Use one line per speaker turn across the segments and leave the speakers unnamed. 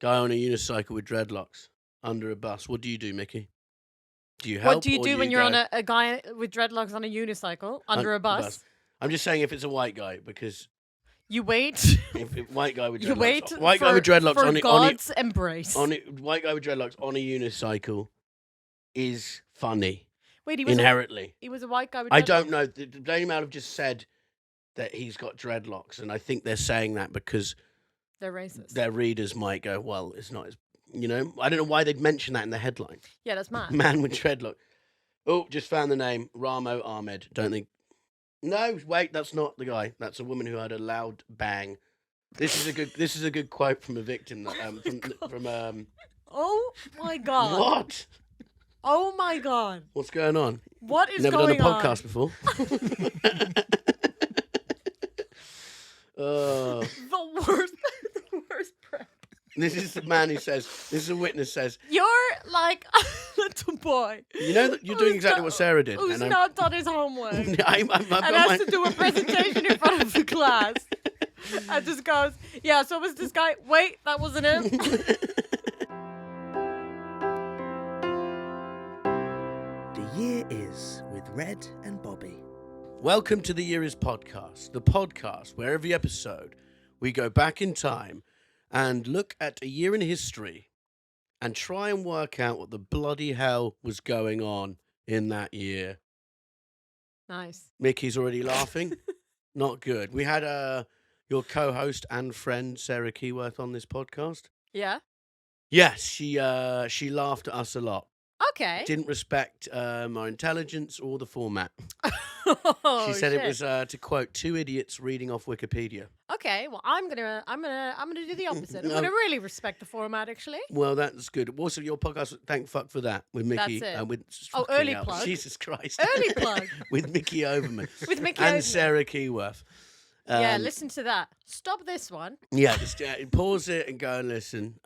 Guy on a unicycle with dreadlocks under a bus. What do you do, Mickey? Do you help?
What do you
or
do when you're on a guy with dreadlocks on a unicycle under a bus?
I'm just saying if it's a white guy because
You wait.
if white guy with dreadlocks,
You wait
white guy with dreadlocks
for
on
God's embrace.
white guy with dreadlocks on a unicycle is funny.
Wait, he was
inherently.
He was a white guy with dreadlocks.
I don't know. The Daily Mail have just said that he's got dreadlocks, and I think they're saying that because
they're racist.
Their readers might go, well, it's not as, I don't know why they'd mention that in the headline.
Yeah, that's mad.
Man with dreadlocks. Oh, just found the name. Ramo Ahmed. Don't think. No, wait, that's not the guy. That's a woman who had a loud bang. This is a good quote from a victim. From
Oh my God.
What?
Oh my God.
What's going on?
What is
Never
going
done a
on?
podcast before.
The worst prep.
This is the man who says. This is a witness says.
You're like a little boy.
You know that you're doing exactly what Sarah did.
Who's not done his homework.
and
has to do a presentation in front of the class. And just goes, yeah, so was this guy. Wait, that wasn't him.
The Year Is with Red and Bobby. Welcome to The Year Is podcast, the podcast where every episode we go back in time and look at a year in history and try and work out what the bloody hell was going on in that year.
Nice.
Mickey's already laughing. Not good. We had your co-host and friend Sarah Keyworth on this podcast.
Yeah.
Yes, she laughed at us a lot.
Okay.
Didn't respect our intelligence or the format.
Oh,
She said
shit.
it was to quote two idiots reading off Wikipedia.
Okay, well, I'm gonna do the opposite. I'm gonna really respect the format, actually.
Well, that's good. Also, your podcast, thank fuck for that, with Mickey.
That's it.
With
early
hell,
plug.
Jesus Christ.
Early plug.
With Micky Overman.
With Micky
and
Overman.
Sarah Keyworth.
Yeah, listen to that. Stop this one.
Yeah, just pause it and go and listen.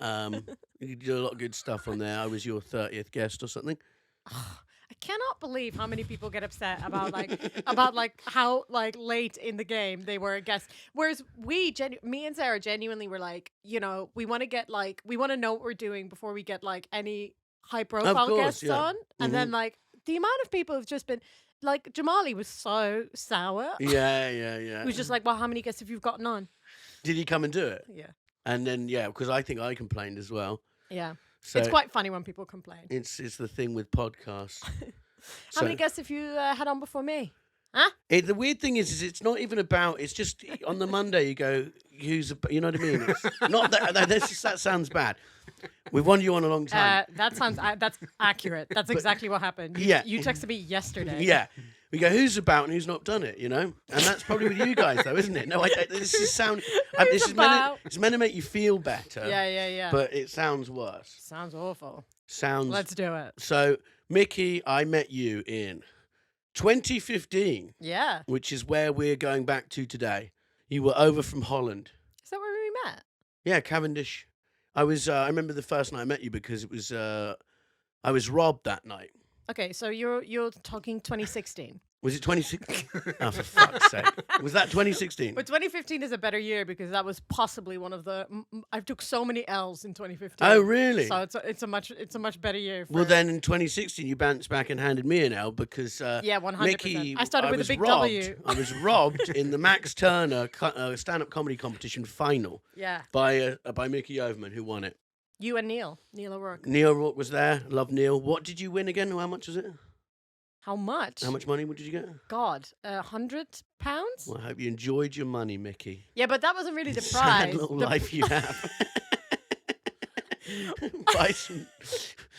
You do a lot of good stuff on there. I was your 30th guest or something.
I cannot believe how many people get upset about how late in the game they were a guest. Whereas me and Sarah genuinely were like, we want to know what we're doing before we get any high profile guests on. And then the amount of people have just been like, Jamali was so sour.
Yeah.
He was just like, well, how many guests have you gotten on?
Did he come and do it?
Yeah.
And then, because I think I complained as well.
Yeah.
So
it's quite funny when people complain.
It's the thing with podcasts.
How many guests have you had on before me? Huh?
The weird thing is it's not even about. It's just on the Monday you go, you know what I mean? It's not that sounds bad. We've wanted you on a long time.
That's accurate. That's exactly what happened. You texted me yesterday.
Yeah. We go, who's about and who's not done it, And that's probably with you guys, though, isn't it? No, this is meant to make you feel better.
Yeah.
But it sounds worse.
Sounds awful.
Let's
do it.
So, Mickey, I met you in 2015.
Yeah.
Which is where we're going back to today. You were over from Holland.
Is that where we met?
Yeah, Cavendish. I remember the first night I met you because it was I was robbed that night.
Okay, so you're talking 2016.
Was it 2016? Oh, for fuck's sake. Was that 2016?
But 2015 is a better year because that was possibly one of the I took so many L's in 2015.
Oh, really?
So it's a much better year.
Well, then in 2016 you bounced back and handed me an L because
100%.
Mickey,
I started with a big
robbed.
W.
I was robbed in the Max Turner stand-up comedy competition final.
Yeah.
By Micky Overman, who won it.
You and Neil O'Rourke.
Neil O'Rourke was there. Love Neil. What did you win again? How much was it?
How much?
How much money did you get?
God, £100?
Well, I hope you enjoyed your money, Mickey.
Yeah, but that wasn't really the
Sad
prize.
little life you have. Buy some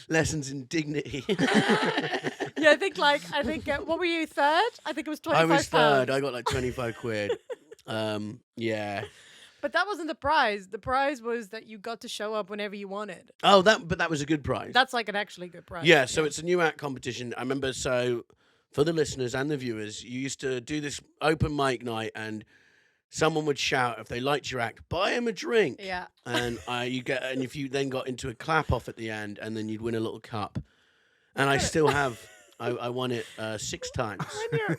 lessons in dignity.
Yeah, I think what were you, third? I think it was £25.
I was third. I got like 25 quid. Yeah.
But that wasn't the prize. The prize was that you got to show up whenever you wanted.
Oh, but that was a good prize.
That's like an actually good prize.
Yeah, so it's a new act competition. I remember, so for the listeners and the viewers, you used to do this open mic night and someone would shout if they liked your act, buy him a drink.
Yeah.
And if you then got into a clap off at the end and then you'd win a little cup. And I still have I won it 6 times.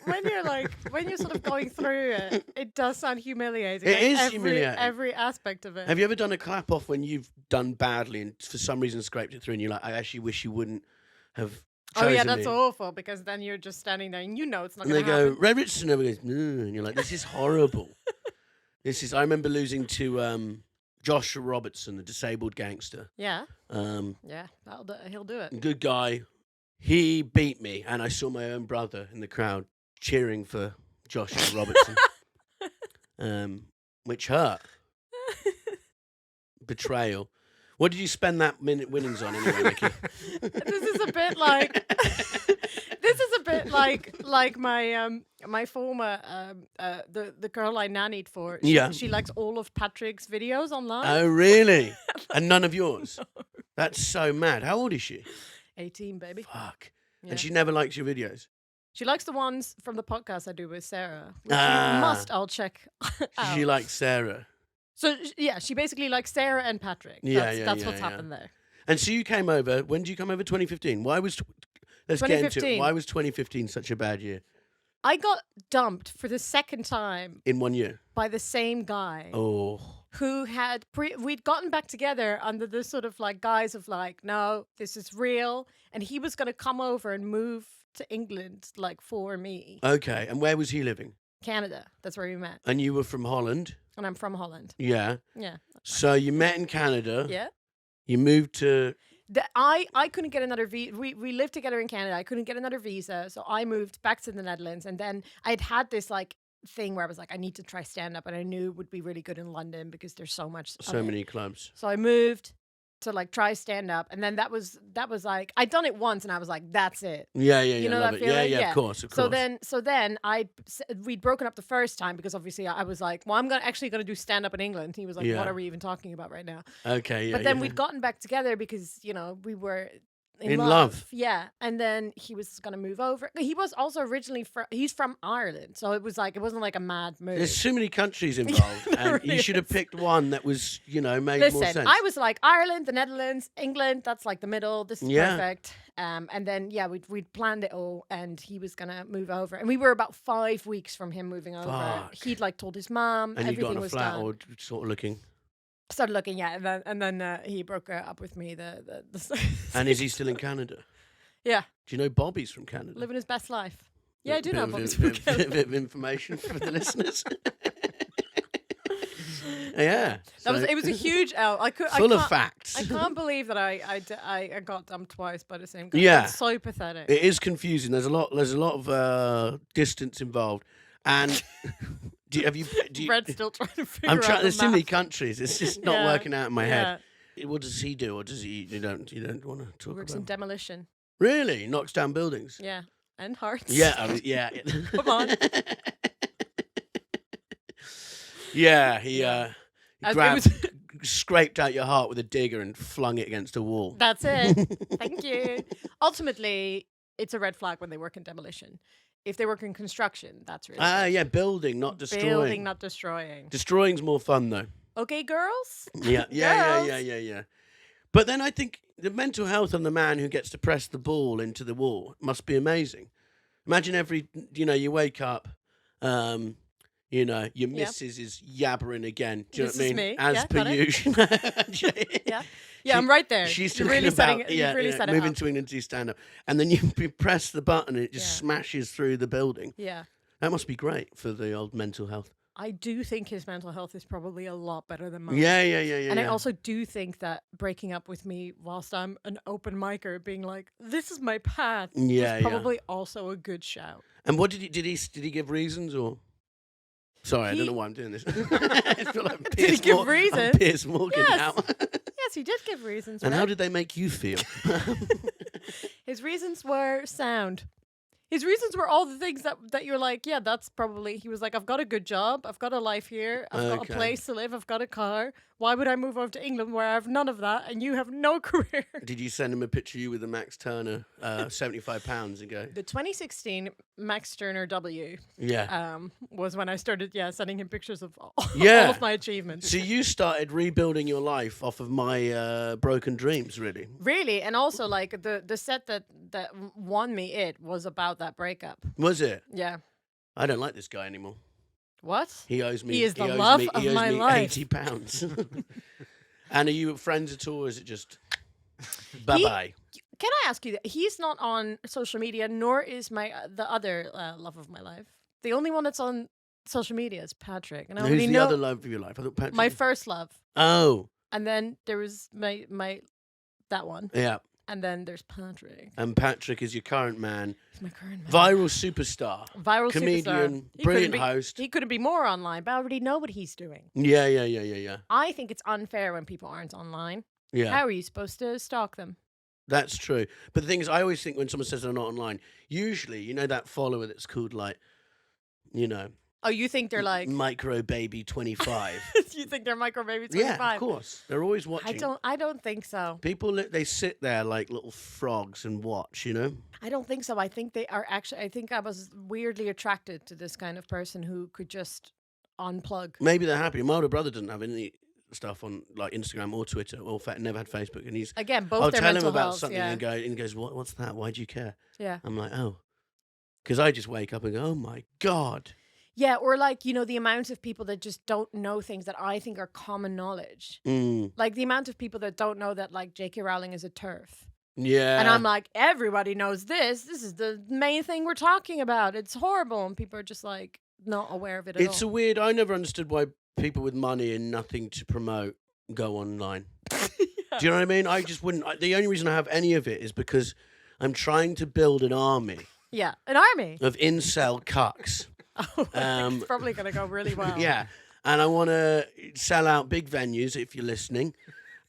when you're sort of going through it, it does sound humiliating.
It is humiliating.
Every aspect of it.
Have you ever done a clap off when you've done badly and for some reason scraped it through and you're like, I actually wish you wouldn't have chosen
Oh yeah, that's
me.
awful because then you're just standing there and you know it's not
And
going
they
to
go,
happen.
Red Richardson over goes, and you're like, this is horrible. I remember losing to Josh Robertson, the disabled gangster.
Yeah,
Um,
yeah, he'll do it.
Good guy. He beat me, and I saw my own brother in the crowd cheering for Josh Robertson, which hurt. Betrayal. What did you spend that minute winnings on anyway, Mickey?
This is a bit like like my former the girl I nannied for. She likes all of Patrick's videos online.
Oh, really? And none of yours? No. That's so mad. How old is she?
18, baby.
Fuck.
Yeah.
And she never likes your videos?
She likes the ones from the podcast I do with Sarah. Which you must all check out.
She likes Sarah.
So, yeah, she basically likes Sarah and Patrick. That's what's happened there.
And so you came over. When did you come over? 2015. Let's get into it. Why was 2015 such a bad year?
I got dumped for the second time.
In 1 year?
By the same guy.
Oh.
Who had, we'd gotten back together under the sort of like guise of like, no, this is real. And he was going to come over and move to England like for me.
Okay. And where was he living?
Canada. That's where we met.
And you were from Holland?
And I'm from Holland.
Yeah.
Yeah.
So you met in Canada.
Yeah.
You moved to...
I couldn't get another visa. We lived together in Canada. I couldn't get another visa. So I moved back to the Netherlands. And then I'd had this like thing where I was like, I need to try stand up. And I knew it would be really good in London because there's so much.
So many clubs.
So I moved to like try stand up. And then that was like, I'd done it once and I was like, that's it.
Yeah.
You know
love
that
it.
feeling?
Yeah, of course.
So then we'd broken up the first time because obviously I was like, well, I'm actually going to do stand up in England. He was like, what are we even talking about right now?
Okay, yeah.
But then we'd gotten back together because, you know, we were in
love.
Yeah. And then he was going to move over. He was also originally he's from Ireland. So it wasn't like a mad move.
There's so many countries involved. And you should have picked one that was, made more sense.
Listen, I was like Ireland, the Netherlands, England. That's like the middle. This is perfect. And then, we'd planned it all and he was going to move over. And we were about 5 weeks from him moving over.
Fuck.
He'd like told his mom.
And you got
everything
on a
was
flat
done.
or sort of looking.
Started looking, yeah, and then he broke up with me.
And is he still in Canada?
Yeah.
Do you know Bobby's from Canada?
Living his best life. Yeah, I do
Bit
know
of
Bobby's from Canada.
Bit of information for the listeners. Yeah.
It was a huge L.
Full of facts.
I can't believe that I got dumped twice by the same guy.
Yeah.
It's so pathetic.
It is confusing. There's a lot of distance involved. And do you
Red's still trying to figure out
there's
the
too many
math.
countries. It's just not working out in my head.
Yeah.
What does he do, or does he? You don't want to talk
Works
about?
in demolition.
Really, knocks down buildings.
Yeah, and hearts.
Yeah, yeah.
Come on.
Yeah, he scraped out your heart with a digger and flung it against a wall.
That's it. Thank you. Ultimately, it's a red flag when they work in demolition. If they work in construction, that's really good.
Yeah, building, not destroying.
Building, not destroying.
Destroying's more fun, though.
Okay, girls?
Yeah. But then I think the mental health on the man who gets to press the ball into the wall must be amazing. Imagine you wake up, your missus is yabbering again. Do you know what I mean?
Me.
As per usual.
Yeah, I'm right there.
She's
You're
talking
really
about
set it
moving
up.
to England to do stand-up. And then you press the button and it just smashes through the building.
Yeah.
That must be great for the old mental health.
I do think his mental health is probably a lot better than mine.
Yeah.
And I also do think that breaking up with me whilst I'm an open micer, being like, this is my path, is probably also a good shout.
And what did he give reasons or? Sorry, I don't know why I'm doing this. I feel like
did he give reasons?
Piers Morgan now.
Yes, he did give reasons.
And how did they make you feel?
His reasons were sound. His reasons were all the things that you're like, yeah, that's probably... He was like, I've got a good job. I've got a life here. I've got a place to live. I've got a car. Why would I move over to England where I have none of that and you have no career?
Did you send him a picture of you with the Max Turner £75 and go?
The 2016 Max Turner W was when I started, sending him pictures of all of my achievements.
So you started rebuilding your life off of my broken dreams, really?
Really, and also like the set that won me it was about that breakup.
Was it?
Yeah.
I don't like this guy anymore.
What?
He owes me.
He is the love of my life.
£80. And are you friends at all, or is it just bye-bye?
Can I ask you that he's not on social media, nor is my the other love of my life. The only one that's on social media is Patrick. And I
Who's
already
the
know
other love of your life? I thought Patrick.
my first love.
Oh,
And then there was my that one.
yeah.
And then there's Patrick.
And Patrick is your current man.
He's my current man.
Viral superstar.
Viral
Comedian,
superstar.
brilliant host.
He couldn't be more online, but I already know what he's doing.
Yeah.
I think it's unfair when people aren't online.
Yeah.
How are you supposed to stalk them?
That's true. But the thing is, I always think when someone says they're not online, usually, you know that follower that's called like, you know.
Oh, you think they're like
Micro Baby 25.
You think they're micro baby 25?
Yeah, of course. They're always watching.
I don't think so.
People, they sit there like little frogs and watch, you know?
I don't think so. I think they are actually. I think I was weirdly attracted to this kind of person who could just unplug.
Maybe they're happy. My older brother doesn't have any stuff on like Instagram or Twitter or never had Facebook, and he's
Again, both
I'll
their
tell him
mental
about
health,
something
yeah.
and he goes, what's that? Why do you care?
Yeah.
I'm like, oh, because I just wake up and go, oh my god.
Yeah, or like, you know, the amount of people that just don't know things that I think are common knowledge. Like the amount of people that don't know that like J.K. Rowling is a TERF.
Yeah.
And I'm like, everybody knows this. This is the main thing we're talking about. It's horrible. And people are just like not aware of it at all.
It's a weird, I never understood why people with money and nothing to promote go online.
Yeah.
Do you know what I mean? I just wouldn't. The only reason I have any of it is because I'm trying to build an army
Yeah, an army.
of incel cucks.
Oh, it's probably going to go really well.
Yeah. And I want to sell out big venues if you're listening.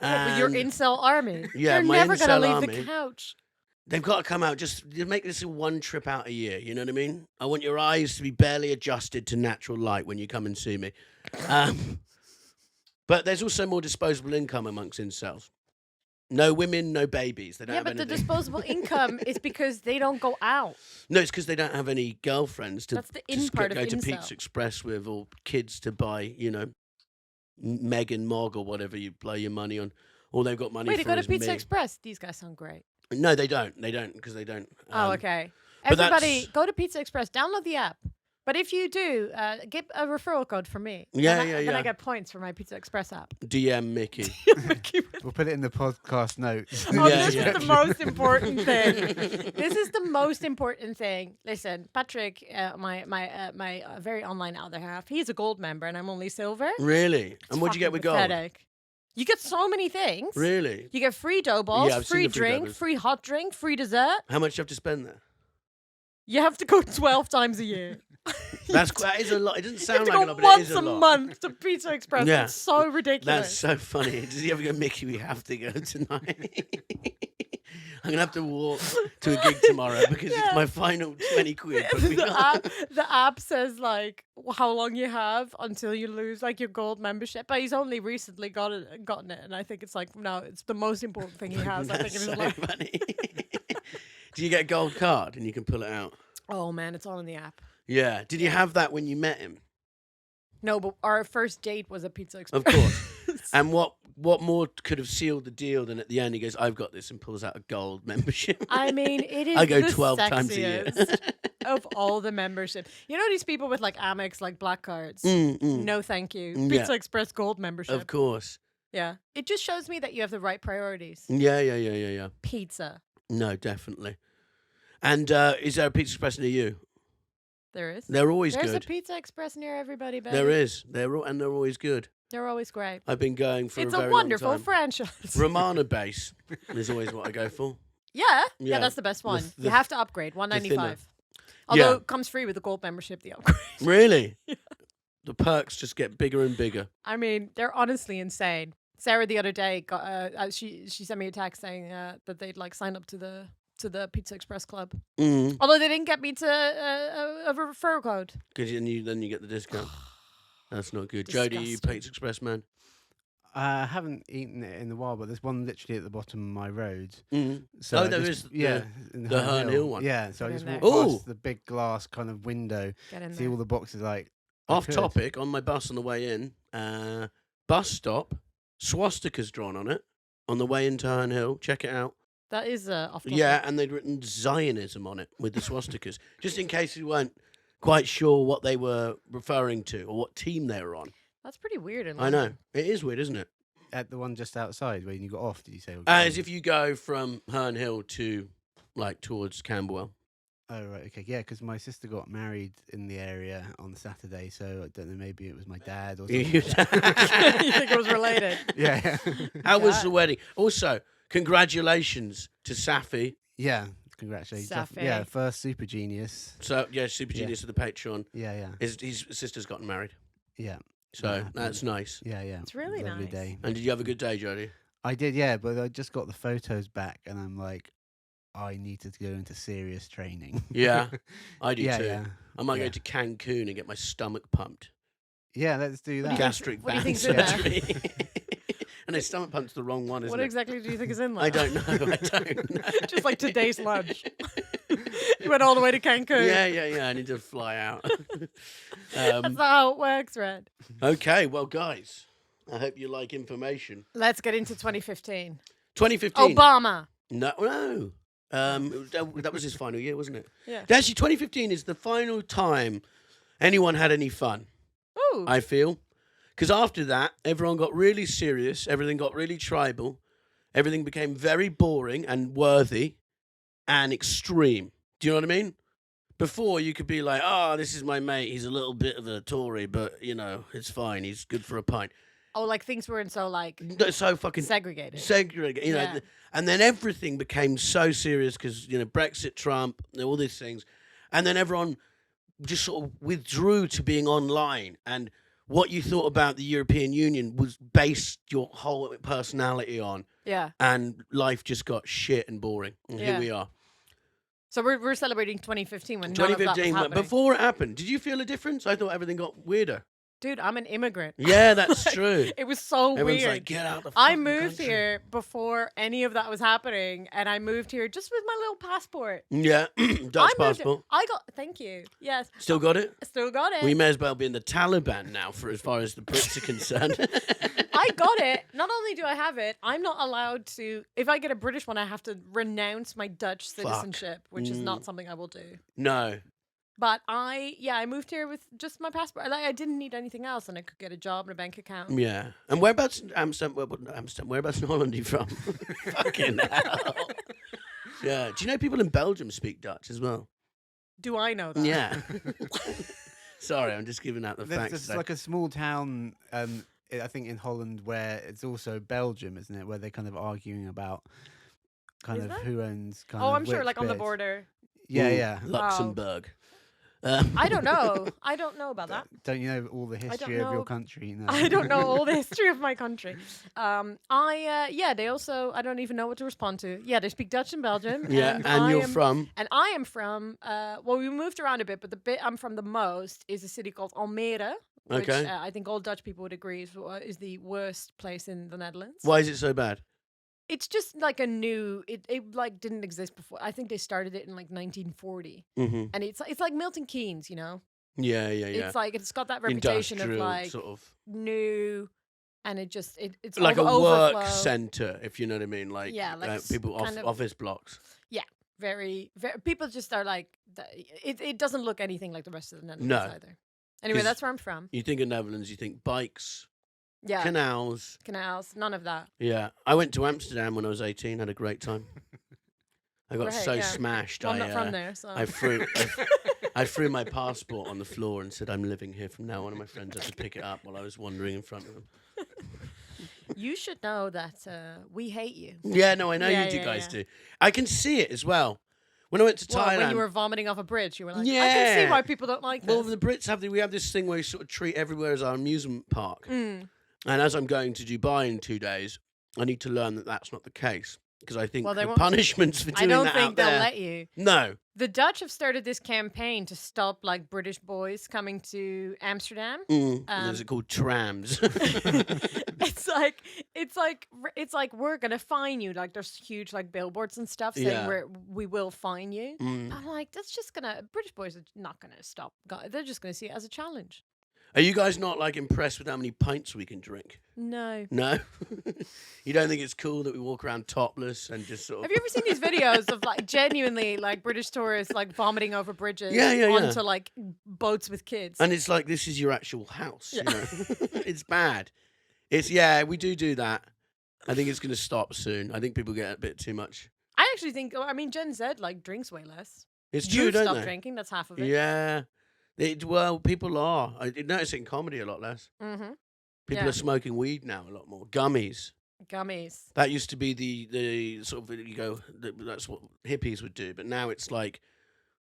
Yeah, with your
And
incel army.
Yeah,
They're
my
never going to
incel
leave
army.
the couch.
they've got to come out. Just make this a one trip out a year. You know what I mean? I want your eyes to be barely adjusted to natural light when you come and see me. But there's also more disposable income amongst incels. No women, no babies. They don't
Yeah,
have
but the
anything.
disposable income is because they don't go out.
No, it's because they don't have any girlfriends to,
That's the
to
in part of
go to
incel.
Pizza Express with, or kids to buy, you know, Meg and Mog or whatever you blow your money on. All they've got money
Wait,
for
they go to
is
Pizza
me.
Express. These guys sound great.
No, they don't. They don't because they don't.
Oh, okay.
but
Everybody,
that's-
go to Pizza Express. Download the app. But if you do, get a referral code for me.
Yeah,
then
yeah,
Then
yeah.
I get points for my Pizza Express app.
DM Mickey.
We'll put it in the podcast notes.
Oh,
Yeah,
this
yeah.
is the most important thing. This is the most important thing. Listen, Patrick, my very online other half, he's a gold member and I'm only silver.
Really?
It's
And what'd you get
fucking
with gold?
pathetic. You get so many things.
Really?
You get free dough balls,
Yeah, I've seen
free
the free dough
drink,
balls.
free hot drink, free dessert.
How much do you have to spend there?
You have to go 12 times a year.
That is a lot. It doesn't
You have
sound
to
like
go
a lot, but it
once
is a
a
lot.
month to Pizza Express.
Yeah.
It's so ridiculous.
That's so funny. Does he ever go, Mickey, we have to go tonight? I'm going to have to walk to a gig tomorrow because
Yeah.
it's my final 20 quid. But we can't.
the app says like how long you have until you lose like your gold membership. But he's only recently gotten it, and I think it's like no, it's the most important thing he has. I think
That's
in his
so
life.
funny. Do you get a gold card and you can pull it out?
Oh man, it's all in the app.
Yeah. Did you have that when you met him?
No, but our first date was a Pizza Express.
Of course. And what more could have sealed the deal than at the end he goes, I've got this, and pulls out a gold membership?
I mean, it is.
I go
the
12 times a year.
sexiest of all the membership. You know these people with like Amex, like black cards. No, thank you.
Yeah.
Pizza Express Gold membership.
Of course.
Yeah, it just shows me that you have the right priorities.
Yeah.
Pizza.
No, definitely. And is there a Pizza Express near you?
There is.
They're always
There's
good.
a Pizza Express near everybody, baby.
There is. They're always good.
They're always great.
I've been going for
It's
a
a
very
wonderful
long time.
franchise.
Romana base is always what I go for.
Yeah,
Yeah.
that's the best one.
the-
you have to upgrade,
thinner.
$195. Although
Yeah.
it comes free with the gold membership, the upgrade.
Really? The perks just get bigger and bigger.
I mean, they're honestly insane. Sarah the other day got she sent me a text saying that they'd like sign up to the Pizza Express club.
Mm.
Although they didn't get me to a referral code.
Because then you get the discount. That's not good. Jody, you
Disgusting.
Pizza Express man?
I haven't eaten it in a while, but there's one literally at the bottom of my road.
Mm.
So
Oh,
I
there
just-
is
yeah, in
the Herne Hill one.
Yeah, so I
Get
just
in
walked
there.
past
Ooh.
the big glass kind of window,
Get in
see
there.
all the boxes like. I
Off
could.
topic, on my bus on the way in, bus stop, swastikas drawn on it, on the way into Herne Hill. Check it out.
That is off topic.
Yeah, and they'd written Zionism on it with the swastikas, just in case we weren't quite sure what they were referring to or what team they were on.
That's pretty weird. In
I know.
London.
It is weird, isn't it?
At the one just outside when you got off, did you say?
As if you go from Herne Hill to, like, towards Camberwell.
Oh, right, okay. Yeah, because my sister got married in the area on Saturday, so I don't know, maybe it was my dad or something.
You think it was related?
Yeah.
How was the wedding? Also, congratulations to Safi.
Yeah, congratulations.
Safi.
Yeah, first Super Genius.
So, yeah, Super Genius of the Patreon.
Yeah.
His sister's gotten married.
Yeah.
So, that's nice.
Yeah.
It's really
Lovely
nice.
day.
And did you have a good day, Jody?
I did, yeah, but I just got the photos back and I'm like, I needed to go into serious training.
Yeah, I do
yeah,
too.
yeah.
I might
Yeah.
go to Cancun and get my stomach pumped.
Yeah, let's do that.
Gastric
what do you
band
think's in there?
surgery. And his stomach pump's the wrong one, isn't
What
it?
exactly do you think is in there?
I don't know. I don't know.
Just like today's lunch. You went all the way to Cancun.
Yeah. I need to fly out.
That's not how it works, Red.
Okay, well, guys, I hope you like information.
Let's get into 2015.
2015.
Obama.
No. That was his final year, wasn't it?
Yeah.
Actually, 2015 is the final time anyone had any fun,
Ooh.
I feel. Because after that, everyone got really serious. Everything got really tribal. Everything became very boring and worthy and extreme. Do you know what I mean? Before, you could be like, oh, this is my mate. He's a little bit of a Tory, but, you know, it's fine. He's good for a pint.
Oh, like things weren't so like
That's so fucking
segregated.
segregated, you know.
Yeah.
And then everything became so serious because, you know, Brexit, Trump, all these things. And then everyone just sort of withdrew to being online. And what you thought about the European Union was based your whole personality on.
Yeah.
And life just got shit and boring. And here
Yeah.
we are.
So we're celebrating 2015 when none of that was
2015,
happening.
before it happened, did you feel a difference? I thought everything got weirder.
Dude, I'm an immigrant.
Yeah, that's true.
It was so
Everyone's
weird.
like, get out the
I
fucking
moved
country.
here before any of that was happening, and I moved here just with my little passport.
Yeah, Dutch passport.
Thank you. Yes,
Still got it?
still got it.
We may as well be in the Taliban now for as far as the Brits are concerned.
I got it. Not only do I have it, I'm not allowed to. If I get a British one, I have to renounce my Dutch citizenship, which is not something I will do.
No.
But I moved here with just my passport. Like, I didn't need anything else, and I could get a job and a bank account.
Yeah. And whereabouts in Amsterdam? Whereabouts in Holland are you from? Fucking hell. Yeah. Do you know people in Belgium speak Dutch as well?
Do I know that?
Yeah. Sorry, I'm just giving out the
There's
facts.
just
today.
like a small town, I think in Holland, where it's also Belgium, isn't it? Where they're kind of arguing about
Is there?
who owns kind
Oh,
of
I'm sure,
which
like on the
bit.
border.
Yeah,
Ooh,
yeah.
Luxembourg.
I don't know. I don't know about that.
Don't you know all the history of
know.
your country? No.
I don't know all the history of my country. They also, I don't even know what to respond to. Yeah, they speak Dutch in Belgium.
Yeah, and you're from?
And I am from, well, we moved around a bit, but the bit I'm from the most is a city called Almere. Which
Okay.
I think all Dutch people would agree is the worst place in the Netherlands.
Why is it so bad?
It's just like it like didn't exist before. I think they started it in like 1940.
Mm-hmm.
And it's like Milton Keynes, you know?
Yeah.
It's like, it's got that reputation of
Industrial,
like
sort of.
new, and it's
Like a
overflow.
work centre, if you know what I mean. Like,
Yeah, like
people
kind of-
office blocks.
Very, very, people just are like, it doesn't look anything like the rest of the Netherlands
No.
either. Anyway,
'Cause
that's where I'm from.
You think of Netherlands, you think bikes,
Yeah,
canals.
canals, none of that.
Yeah, I went to Amsterdam when I was 18. Had a great time. I got
Right,
so
yeah.
smashed.
Well, I'm not from there, so.
I threw my passport on the floor and said, "I'm living here from now on." And my friends had to pick it up while I was wandering in front of them.
You should know that we hate you.
Yeah, no, I know
Yeah,
you
yeah,
guys
yeah.
do. I can see it as well. When I went to
Well,
Thailand,
when you were vomiting off a bridge, you were like, I can
Yeah.
see why people don't like this.
well, the Brits we have this thing where we sort of treat everywhere as our amusement park.
Mm.
And as I'm going to Dubai in 2 days, I need to learn that that's not the case. Because I think
Well, they
the
won't-
punishments for
I
doing
don't
that
think
out
they'll
there.
let you.
No.
The Dutch have started this campaign to stop like British boys coming to Amsterdam.
Is it called trams?
it's like we're gonna fine you. Like there's huge like billboards and stuff saying
Yeah.
we will fine you.
Mm.
I'm like, that's just gonna British boys are not gonna stop. They're just gonna see it as a challenge.
Are you guys not like impressed with how many pints we can drink?
No.
No? You don't think it's cool that we walk around topless and just sort of...
Have you ever seen these videos of like genuinely like British tourists like vomiting over bridges
Yeah.
onto like boats with kids?
And it's like, this is your actual house,
Yeah.
you know? It's bad. We do that. I think it's going to stop soon. I think people get a bit too much.
I actually think, Gen Z like drinks way less.
It's true,
You've
don't
stopped
they?
drinking, that's half of it.
Yeah. Well, people are. I notice it in comedy a lot less.
Mm-hmm.
People are smoking weed now a lot more. Gummies.
Gummies.
That used to be the sort of, that's what hippies would do. But now it's like,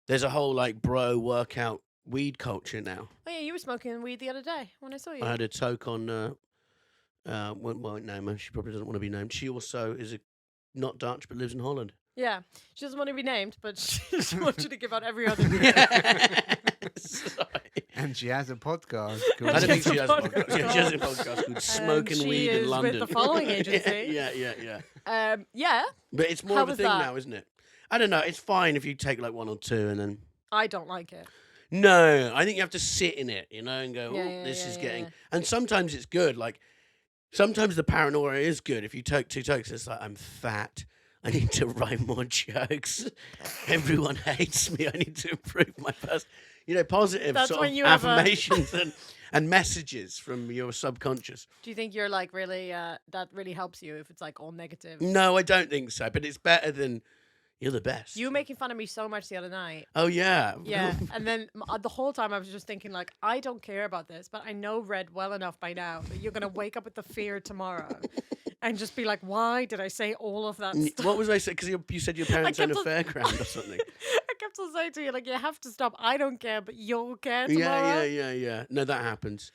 there's a whole like bro workout weed culture now.
Oh yeah, you were smoking weed the other day when I saw you.
I had a toke on, won't name her. She probably doesn't want to be named. She also is not Dutch, but lives in Holland.
Yeah, she doesn't want to be named, but she just wants you to give out every other name.
Sorry.
And she has a podcast.
I don't think she has a
podcast.
podcast. Yeah, she has a podcast called Smoking Weed in London.
With the following agency.
Yeah.
Yeah,
But it's more
How
of a
was
thing
that?
now, isn't it? I don't know. It's fine if you take like one or two and then...
I don't like it.
No, I think you have to sit in it, you know, and go,
Yeah,
oh,
yeah,
this
yeah,
is
yeah,
getting...
yeah.
And sometimes it's good. Like, sometimes the paranoia is good. If you take 2 tokes, it's like, I'm fat. I need to write more jokes. Everyone hates me. I need to improve my person. You know, positive
That's
sort
when
of
you have a-
affirmations and messages from your subconscious.
Do you think you're like really, that really helps you if it's like all negative?
No, I don't think so. But it's better than you're the best.
You were making fun of me so much the other night.
Oh, yeah.
Yeah, and then the whole time I was just thinking like, I don't care about this, but I know Red well enough by now that you're gonna wake up with the fear tomorrow, and just be like, why did I say all of that stuff?
What was I saying? Because you said your parents own a
kept on-
fairground or something.
I kept on saying to you like, you have to stop. I don't care, but you'll care tomorrow.
Yeah. No, that happens.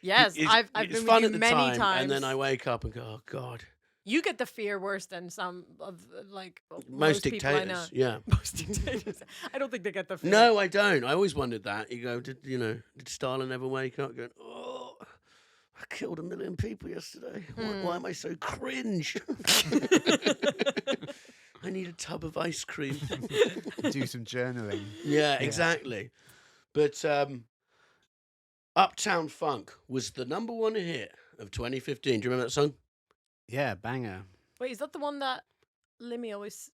Yes, I've
It's
been
fun
with
at
you
the
many
time,
times.
and then I wake up and go, oh, God.
You get the fear worse than some of like
Most
people I know.
dictators, yeah.
Most dictators. I don't think they get the fear.
No, I don't. I always wondered that. You go, did Stalin ever wake up going, oh, I killed 1 million people yesterday. Why am I so cringe? I need a tub of ice cream.
Do some journaling.
Yeah, exactly. But Uptown Funk was the #1 hit of 2015. Do you remember that song?
Yeah, banger.
Wait, is that the one that Limmy always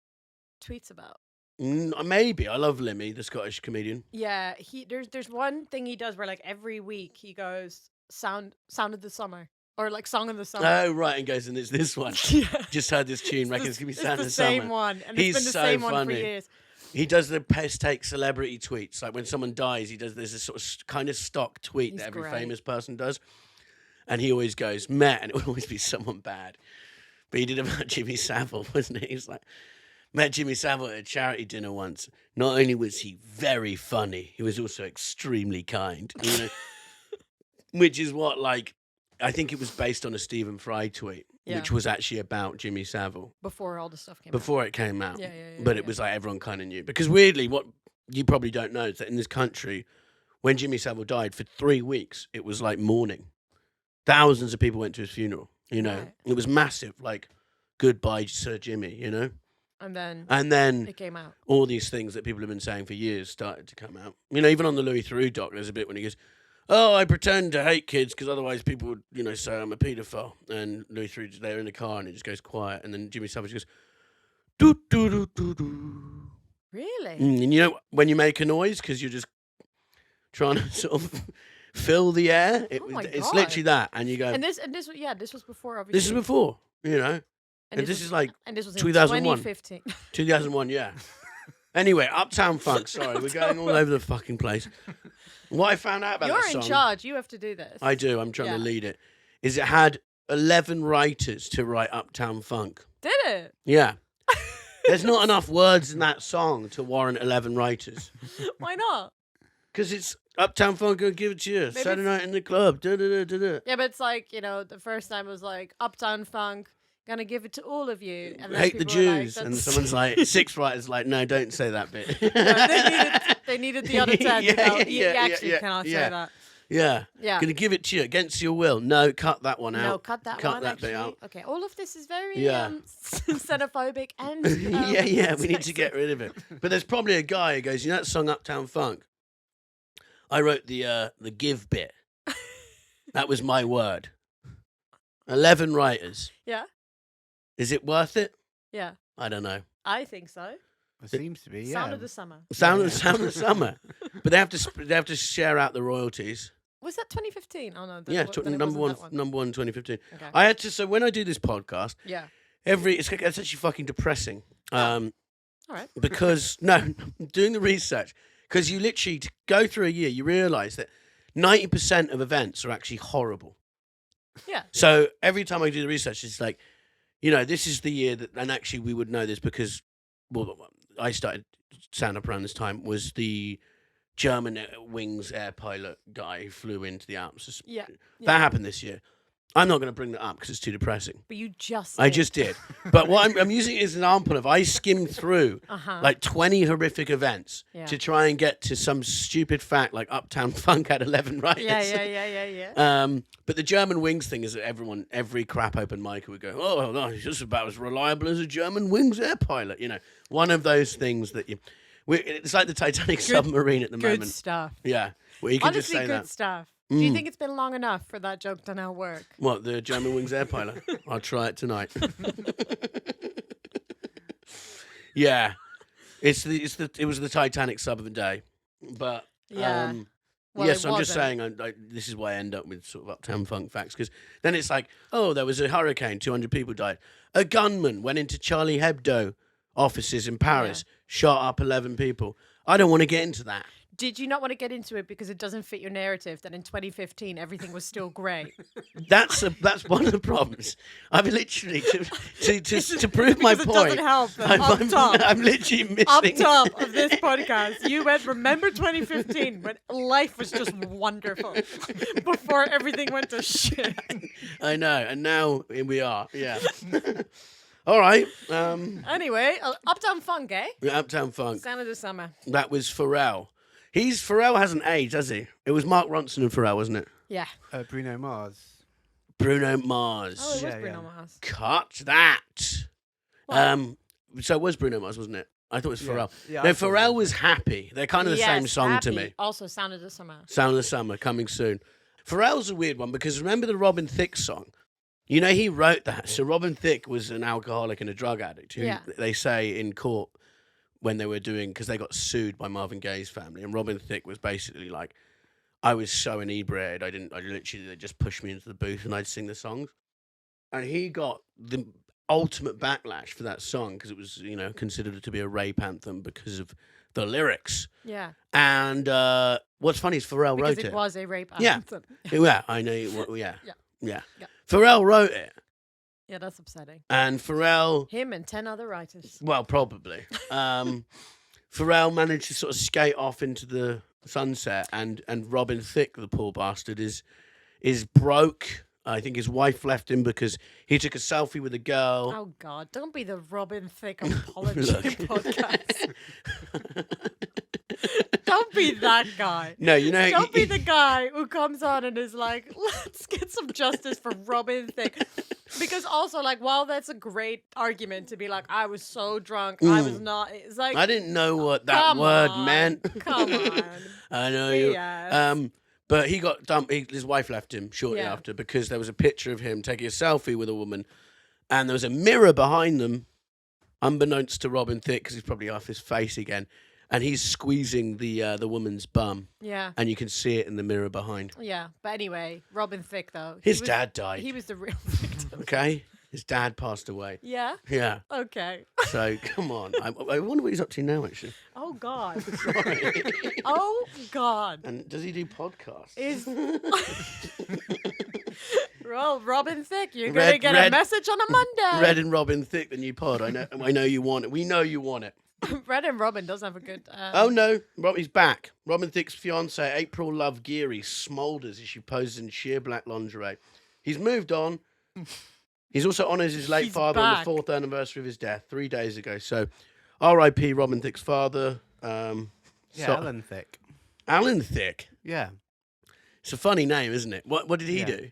tweets about?
Maybe. I love Limmy, the Scottish comedian.
Yeah, there's one thing he does where like every week he goes sound of the summer or like song of the summer.
Oh, right, and goes, and it's this one.
Yeah.
Just heard this tune, reckons it's going to be Sound of the
same
Summer.
one, and
He's
it's been the
so
same one
funny.
for years.
He does the piss take celebrity tweets. Like when someone dies, there's this sort of kind of stock tweet
He's
that every
great.
famous person does. And he always goes, Matt, and it would always be someone bad. But he did about Jimmy Savile, wasn't he? He's like, met Jimmy Savile at a charity dinner once. Not only was he very funny, he was also extremely kind. You know? Which is what, like, I think it was based on a Stephen Fry tweet,
Yeah.
which was actually about Jimmy Savile.
Before all the stuff came out.
Before it came out.
Yeah,
But
yeah.
it was like everyone kind of knew. Because weirdly, what you probably don't know is that in this country, when Jimmy Savile died, for 3 weeks, it was like mourning. Thousands of people went to his funeral, you know.
Right.
It was massive, like, goodbye, Sir Jimmy, you know.
And then
And then
it came out.
all these things that people have been saying for years started to come out. You know, even on the Louis Theroux doc, there's a bit when he goes, oh, I pretend to hate kids because otherwise people would, you know, say I'm a paedophile. And Louis Theroux's there in the car and it just goes quiet. And then Jimmy Savile just goes, doo doo doo doo doo.
Really?
And you know when you make a noise because you're just trying to sort of fill the air?
Oh my
It's
God.
literally that. And you go,
And this was before obviously.
this is before, you know. And this is like
and this was in
2001.
2015.
2001, yeah. Anyway, Uptown Funk. Sorry, we're going all over the fucking place. What I found out about
You're
that
in
song,
charge. You have to do this.
I do. I'm trying to
Yeah.
lead it. Is it had 11 writers to write Uptown Funk?
Did it?
Yeah. There's not enough words in that song to warrant 11 writers.
Why not?
Because it's Uptown Funk, I'll give it to you. Saturday night in the club. Da, da, da, da, da.
Yeah, but it's like, you know, the first time was like Uptown Funk, gonna give it to all of you. And then
Hate the
people were like,
Jews. And
"That's-"
someone's like, 6 writers like, no, don't say that bit.
they needed the other 10 to go, you actually cannot say that.
Yeah.
Yeah.
Gonna give it to you against your will. No, cut that one out.
No, cut that
Cut
one.
that bit
actually.
out.
Okay, all of this is very
Yeah.
xenophobic and
yeah, we need to
sexist.
get rid of it. But there's probably a guy who goes, you know that song Uptown Funk? I wrote the give bit. That was my word. 11 writers.
Yeah.
Is it worth it?
Yeah.
I don't know.
I think so.
It seems to be, yeah.
Sound of the Summer.
Sound of the Summer. But they have to share out the royalties.
Was that 2015? Oh no.
Yeah,
then it
number one,
wasn't that one.
number one, 2015.
Okay.
I had to. So when I do this podcast,
Yeah.
it's actually fucking depressing.
All right.
Because doing the research, because you literally to go through a year, you realise that 90% of events are actually horrible.
Yeah.
So every time I do the research, it's like, this is the year that, and actually we would know this because, I started stand up around this time, was the German Wings air pilot guy who flew into the Alps.
Yeah.
That happened this year. I'm not going to bring that up because it's too depressing.
But you just.
I just did. But what I'm using it as an example of, I skimmed through like 20 horrific events to try and get to some stupid fact like Uptown Funk had 11 writers.
Yeah.
But the German Wings thing is that every crap open micer would go, oh, no, he's just about as reliable as a German Wings air pilot. One of those things that it's like the Titanic submarine at the moment.
Good stuff.
Yeah. Well, you can
Honestly,
just say
good
that.
stuff. Do you think it's been long enough for that joke to now work?
What, the German Wings air pilot? I'll try it tonight. Yeah, it was the Titanic sub of the day, but
Yeah.
yes,
it
I'm just
wasn't.
saying. This is why I end up with sort of Uptown Funk facts because then it's like, oh, there was a hurricane, 200 people died. A gunman went into Charlie Hebdo offices in Paris, shot up 11 people. I don't want to get into that.
Did you not want to get into it because it doesn't fit your narrative that in 2015 everything was still great?
That's one of the problems. I've literally to prove my
Because
point.
it doesn't help that up top.
I'm literally missing.
Up top of this podcast, you went, remember 2015 when life was just wonderful before everything went to shit.
I know, and now here we are. Yeah. All right.
Anyway, Uptown Funk, eh?
Uptown Funk.
Sound of the Summer.
That was Pharrell. Pharrell hasn't aged, has he? It was Mark Ronson and Pharrell, wasn't it?
Yeah.
Bruno Mars.
Bruno Mars.
Oh, it was
Yeah,
Bruno
yeah.
Mars.
Cut that.
What?
So it was Bruno Mars, wasn't it? I thought it was
Yeah.
Pharrell.
Yeah,
No,
I thought it
Pharrell
was.
was Happy. They're kind of the same
Yes,
song to
Happy.
me.
Also, Sound of the Summer.
Sound of the Summer, coming soon. Pharrell's a weird one because remember the Robin Thicke song? He wrote that. So Robin Thicke was an alcoholic and a drug addict who they say in court when they were doing, because they got sued by Marvin Gaye's family. And Robin Thicke was basically like, I was so inebriated, they just pushed me into the booth and I'd sing the songs. And he got the ultimate backlash for that song because it was, considered to be a rape anthem because of the lyrics.
Yeah.
And what's funny is Pharrell
Because
wrote
it
it.
was a rape
Yeah.
anthem.
Yeah, I know. Yeah.
Yeah.
Pharrell wrote it.
Yeah, that's upsetting.
And Pharrell,
Him and 10 other writers.
well, probably. Pharrell managed to sort of skate off into the sunset, and Robin Thicke, the poor bastard, is broke. I think his wife left him because he took a selfie with a girl.
Oh, God. Don't be the Robin Thicke apology podcast. Don't be that guy.
No,
Don't be the guy who comes on and is like, let's get some justice for Robin Thicke. Because also, like, while that's a great argument to be like, I was so drunk, I was not. It's like,
I didn't know what that
come
word
on,
meant.
Come on.
I know you.
Yes.
But he got dumped. His wife left him shortly after because there was a picture of him taking a selfie with a woman, and there was a mirror behind them, unbeknownst to Robin Thicke, because he's probably off his face again, and he's squeezing the woman's bum,
Yeah.
and you can see it in the mirror behind.
Yeah. But anyway, Robin Thicke, though.
His dad died.
He was the real victim.
Okay, his dad passed away.
Yeah?
Yeah.
Okay.
So come on, I wonder what he's up to now. Actually,
Oh, God.
Sorry.
Oh, God.
And does he do podcasts?
Is Well, Robin Thicke, you're going to get a message on a Monday.
Red and Robin Thicke, the new pod. I know you want it. We know you want it.
Red and Robin does have a good...
Oh, no. He's back. Robin Thicke's fiancée, April Love Geary, smoulders as she poses in sheer black lingerie. He's moved on. He's also honoured his late
He's
father
back.
on the 4th anniversary of his death 3 days ago. So, R.I.P. Robin Thicke's father.
Alan Thicke.
Alan Thicke.
Yeah.
It's a funny name, isn't it? What did he
Yeah.
do?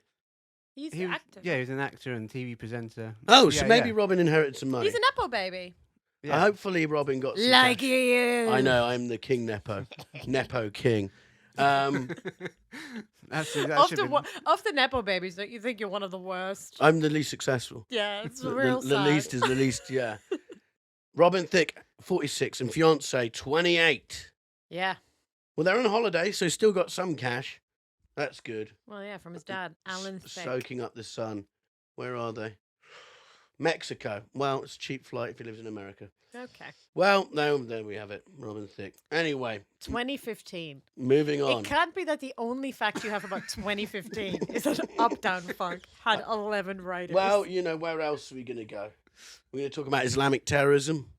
He's
He
an
was,
actor.
yeah, he was an actor and TV presenter.
Oh,
yeah,
so maybe
yeah.
Robin inherited some money.
He's a Nepo baby.
Yeah.
Hopefully Robin got some
Like
cash.
you.
I know, I'm the King Nepo. Nepo King.
Of the Nepo babies, don't you think you're one of the worst?
I'm the least successful.
Yeah, it's real
The least is the least, yeah. Robin Thicke, 46, and fiance, 28.
Yeah.
Well, they're on holiday, so still got some cash. That's good.
Well, yeah, from his dad, Alan Thicke.
Soaking up the sun. Where are they? Mexico. Well, it's a cheap flight if he lives in America.
Okay.
Well, no, there we have it. Robin Thicke. Anyway.
2015.
Moving on.
It can't be that the only fact you have about 2015 is that Uptown Funk had 11 writers.
Well, you know, where else are we going to go? We're going to talk about Islamic terrorism.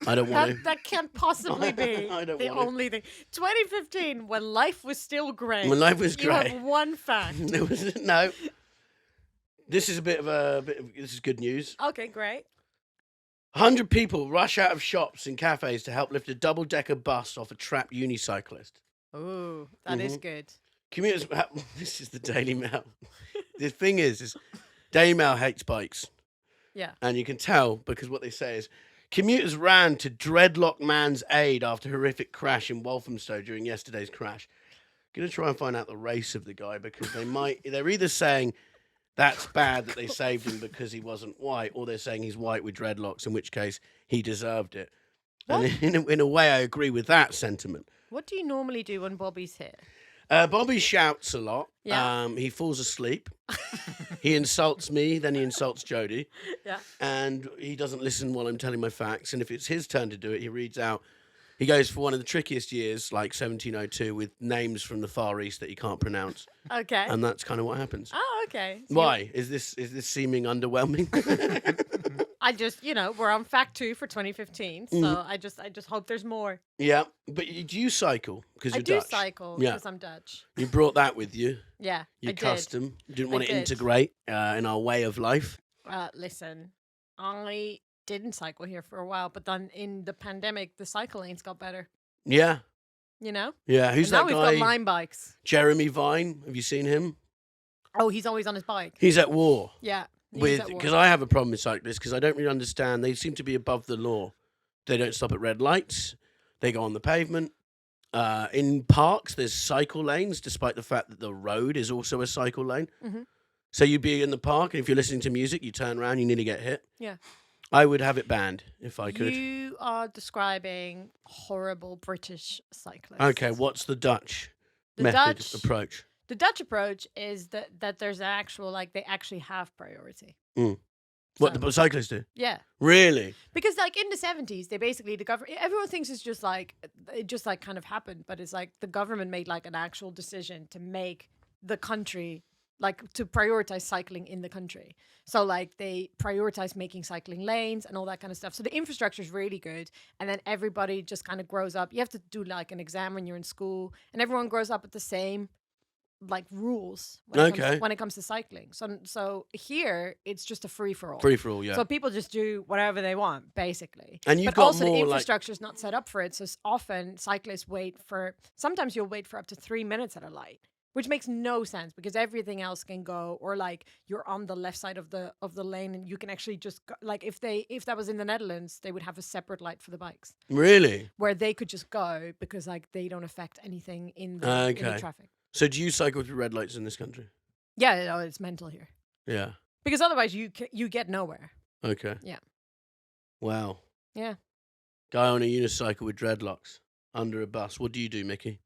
I don't want to.
That can't possibly be the only thing. 2015, when life was still great.
When life was great.
You have one fact.
No. This is this is good news.
Okay, great.
100 people rush out of shops and cafes to help lift a double-decker bus off a trapped unicyclist.
Ooh, that is good.
Commuters. This is the Daily Mail. The thing is Daily Mail hates bikes.
Yeah.
And you can tell because what they say is commuters ran to dreadlock man's aid after horrific crash in Walthamstow during yesterday's crash. Going to try and find out the race of the guy because they're either saying that's bad that they saved him because he wasn't white, or they're saying he's white with dreadlocks, in which case he deserved it. What? And in a way, I agree with that sentiment.
What do you normally do when Bobby's here?
Bobby shouts a lot.
Yeah.
He falls asleep. He insults me, then he insults Jody.
Yeah.
And he doesn't listen while I'm telling my facts. And if it's his turn to do it, he reads out. He goes for one of the trickiest years, like 1702, with names from the Far East that he can't pronounce.
Okay.
And that's kind of what happens.
Oh, okay. So
Why? Is this seeming underwhelming?
I just, we're on fact 2 for 2015, so I just hope there's more.
Yeah, but do you cycle? Because you're Dutch.
I do cycle because I'm Dutch.
You brought that with you.
Yeah,
Your
I
custom. You didn't want to
did.
integrate in our way of life.
Listen, I didn't cycle here for a while, but then in the pandemic, the cycle lanes got better.
Yeah.
You know?
Yeah, who's
and
that
now
guy?
We've got Lime bikes.
Jeremy Vine. Have you seen him?
Oh, he's always on his bike.
He's at war.
Yeah.
Because I have a problem with cyclists because I don't really understand. They seem to be above the law. They don't stop at red lights. They go on the pavement. In parks, there's cycle lanes, despite the fact that the road is also a cycle lane.
Mm-hmm.
So you'd be in the park, and if you're listening to music, you turn around, you nearly get hit.
Yeah.
I would have it banned if I could.
You are describing horrible British cyclists.
Okay, what's the Dutch approach?
The Dutch approach is that there's actual, they actually have priority.
What the cyclists do?
Yeah.
Really?
Because in the 70s, they basically, the government, everyone thinks it's just it just kind of happened, but it's the government made an actual decision to make the country, to prioritize cycling in the country. So they prioritize making cycling lanes and all that kind of stuff. So the infrastructure is really good. And then everybody just kind of grows up. You have to do an exam when you're in school, and everyone grows up with the same rules when it comes to cycling. So here it's just a free for all.
Free for all, yeah.
So people just do whatever they want, basically.
And you've
but
got
also
more
the infrastructure is not set up for it. So often cyclists sometimes you'll wait for up to 3 minutes at a light, which makes no sense because everything else can go, or you're on the left side of the lane and you can actually just go, if that was in the Netherlands, they would have a separate light for the bikes.
Really?
Where they could just go because they don't affect anything in the traffic.
So do you cycle through red lights in this country?
Yeah, no, it's mental here.
Yeah.
Because otherwise you get nowhere.
Okay.
Yeah.
Wow.
Yeah.
Guy on a unicycle with dreadlocks under a bus. What do you do, Mickey?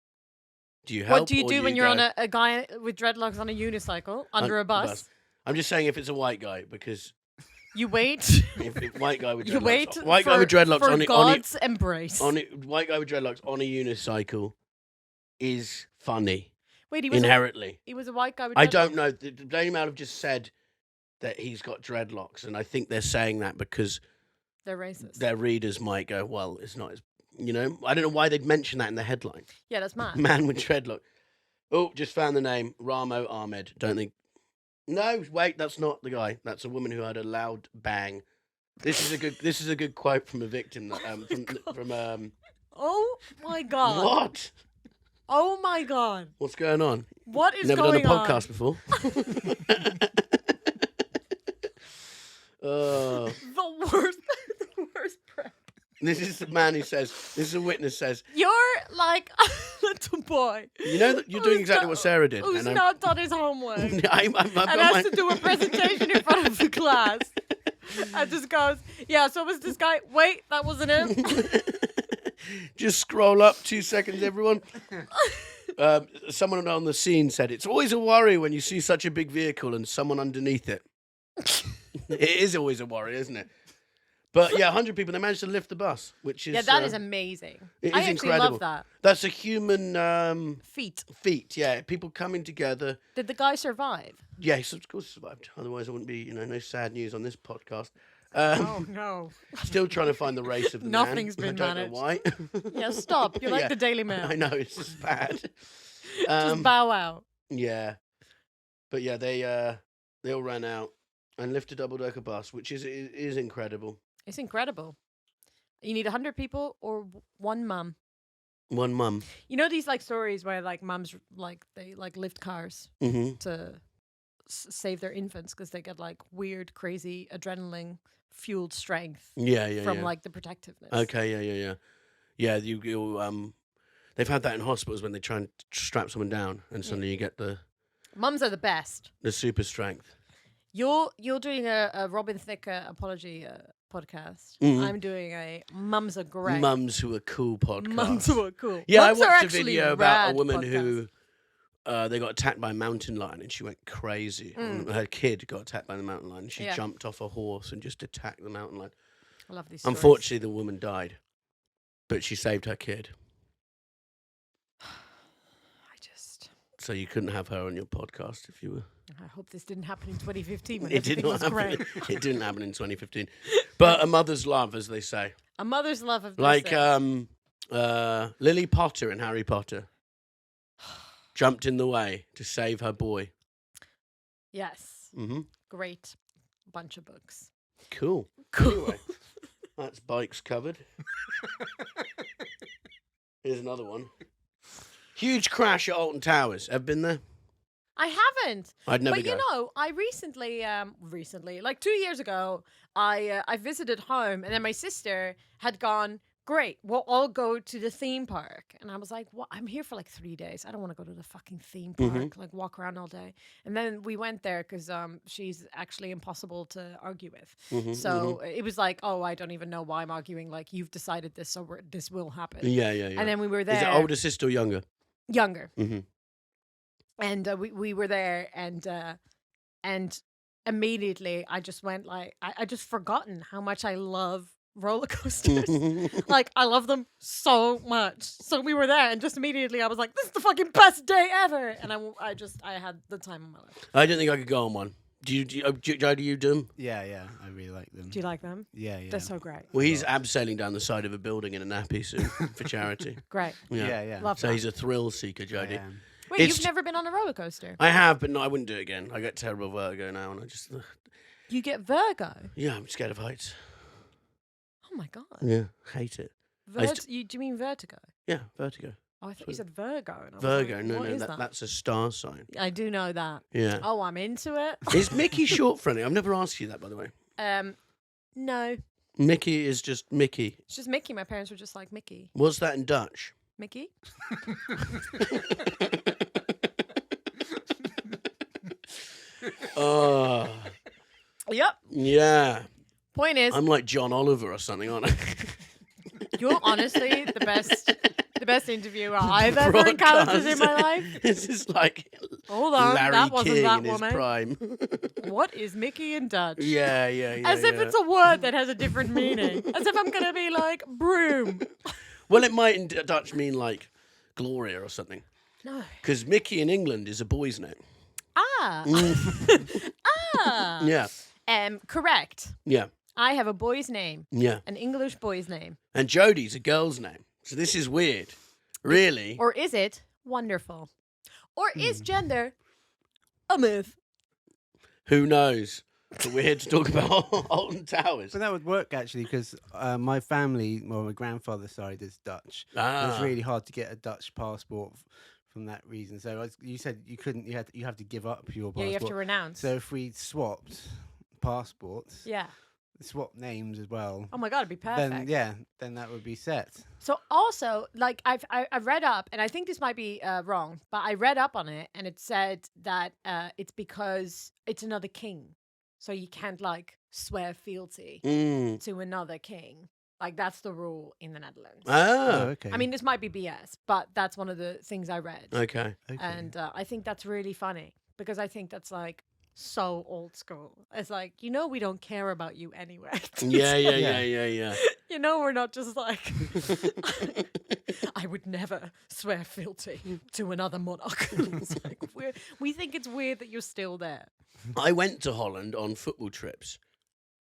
Do you help?
What do you do when you're on a guy with dreadlocks on a unicycle under a bus?
I'm just saying if it's a white guy because
you wait.
If white guy with dreadlocks,
you wait.
White guy with dreadlocks
for God's embrace.
White guy with dreadlocks on a unicycle is funny.
Wait, he was a white guy with dreadlocks?
I don't know. The Daily Mail have just said that he's got dreadlocks, and I think they're saying that because
they're racist.
Their readers might go, well, it's not as, I don't know why they'd mention that in the headline.
Yeah, that's mad.
Man with dreadlock. Oh, just found the name. Ramo Ahmed. Don't think. No, wait, that's not the guy. That's a woman who had a loud bang. This is a good quote from a victim.
Oh my God.
What?
Oh my God.
What's going on?
What is
Never
going on?
Never done a podcast before.
The worst prep.
This is the man who says, this is a witness says,
you're like a little boy.
You know that you're doing exactly what Sarah did.
Who's
and
not done his homework.
and
Has to do a presentation in front of the class. And just goes, yeah, so was this guy. Wait, that wasn't it.
Just scroll up 2 seconds, everyone. Someone on the scene said, it's always a worry when you see such a big vehicle and someone underneath it. It is always a worry, isn't it? But yeah, 100 people, they managed to lift the bus, which is...
Yeah, that is amazing.
It is
I actually
incredible.
love that.
That's a human...
Feat.
Yeah. People coming together.
Did the guy survive?
Yes, of course survived. Otherwise, I wouldn't be, no sad news on this podcast.
Oh, no.
Still trying to find the race of the
Nothing's
man.
been
I don't
managed.
know why.
Yeah, stop. You're like
Yeah.
the Daily Mail.
I know, it's just bad.
Just bow out.
Yeah. But yeah, they all ran out and lifted a double-decker bus, which is incredible.
It's incredible. You need 100 people or one mum.
One mum.
You know these like stories where like mums like they like lift cars
Mm-hmm.
to save their infants because they get like weird, crazy adrenaline fueled strength
Yeah.
from like the protectiveness.
Okay, yeah. Yeah, they've had that in hospitals when they try and strap someone down and suddenly you get the
Mums are the best.
super strength.
You're doing a Robin Thicke apology podcast.
Mhm.
I'm doing a Mums Are Great.
Mums Who Are Cool podcast.
Mums Who Are Cool.
Yeah,
Mums
I
are
watched a
actually
video about a
rad
woman
podcast.
who they got attacked by a mountain lion and she went crazy. And her kid got attacked by the mountain lion and she
Yeah.
jumped off a horse and just attacked the mountain lion.
I love these stories.
Unfortunately, the woman died, but she saved her kid. So you couldn't have her on your podcast if you were.
I hope this didn't happen in 2015 when
It did
everything
not
was great.
happen. It didn't happen in 2015. But a mother's love, as they say.
A mother's love of
Like
nursing.
Lily Potter in Harry Potter jumped in the way to save her boy.
Yes.
Mm-hmm.
Great bunch of books.
Cool.
Cool.
Anyway, that's bikes covered. Here's another one. Huge crash at Alton Towers. Ever been there?
I haven't.
I'd never
But
go.
you know, I recently, like 2 years ago, I visited home, and then my sister had gone. Great, we'll all go to the theme park, and I was like, "What? I'm here for like 3 days. I don't want to go to the fucking theme park,
Mhm.
like walk around all day." And then we went there because she's actually impossible to argue with.
Mhm,
So it was like, "Oh, I don't even know why I'm arguing. Like you've decided this, so this will happen."
Yeah.
And then we were there.
Is it older sister or younger?
Younger.
Mm-hmm.
And we were there, and immediately I just went like I just forgotten how much I love roller coasters. Like I love them so much. So we were there, and just immediately I was like, "This is the fucking best day ever!" And I had the time of my life.
I don't think I could go on one. Do you do you do them?
Yeah, I really like them.
Do you like them?
Yeah.
They're so great.
Well, he's abseiling down the side of a building in a nappy suit for charity.
Great.
Yeah.
Love
So
that.
he's a thrill seeker,
I
Jody.
am.
Wait,
it's-
you've never been on a roller coaster?
I have, but no, I wouldn't do it again. I get terrible vertigo now, and I just
You get vertigo?
I'm scared of heights.
Oh my god.
Yeah, hate it. I used
Do you mean vertigo?
Yeah, vertigo.
Oh, I thought you said Virgo. And I was
Virgo,
like,
no,
what is that?
that's a star sign.
I do know that.
Yeah.
Oh, I'm into it.
Is Mickey short for anything? I've never asked you that, by the way.
No.
Mickey is just Mickey.
It's just Mickey. My parents were just like Mickey.
What's that in Dutch?
Mickey?
Oh,
Yep.
yeah.
Point is,
I'm like John Oliver or something, aren't I?
you're honestly the best interviewer I've ever encountered in my life.
This is like
Hold on,
Larry
that wasn't
King
that
in his
woman.
prime.
What is Mickey in Dutch?
Yeah.
As if it's a word that has a different meaning. As if I'm gonna be like broom.
Well, it might in Dutch mean like Gloria or something.
No.
Because Mickey in England is a boy's name.
Ah. Ah.
Yeah.
Correct.
Yeah.
I have a boy's name,
Yeah.
an English boy's name.
And Jody's a girl's name. So this is weird. Really?
Or is it wonderful? Or is gender a myth?
Who knows? But we're here to talk about Alton Towers.
But that would work actually because my family, well, my grandfather's side is Dutch. It was really hard to get a Dutch passport from that reason. So you said you couldn't. You have to give up your passport.
Yeah, you have to renounce.
So if we swapped passports,
yeah.
swap names as well.
Oh my God, it'd be perfect.
Then that would be set.
So also, like I read up, and I think this might be wrong, but I read up on it, and it said that it's because it's another king, so you can't like swear fealty to another king. Like that's the rule in the Netherlands.
Oh,
okay.
I mean, this might be BS, but that's one of the things I read.
Okay.
And I think that's really funny because I think that's like so old school. It's like, we don't care about you anyway.
Yeah.
We're not just like, I would never swear fealty to another monarch. It's like, we think it's weird that you're still there.
I went to Holland on football trips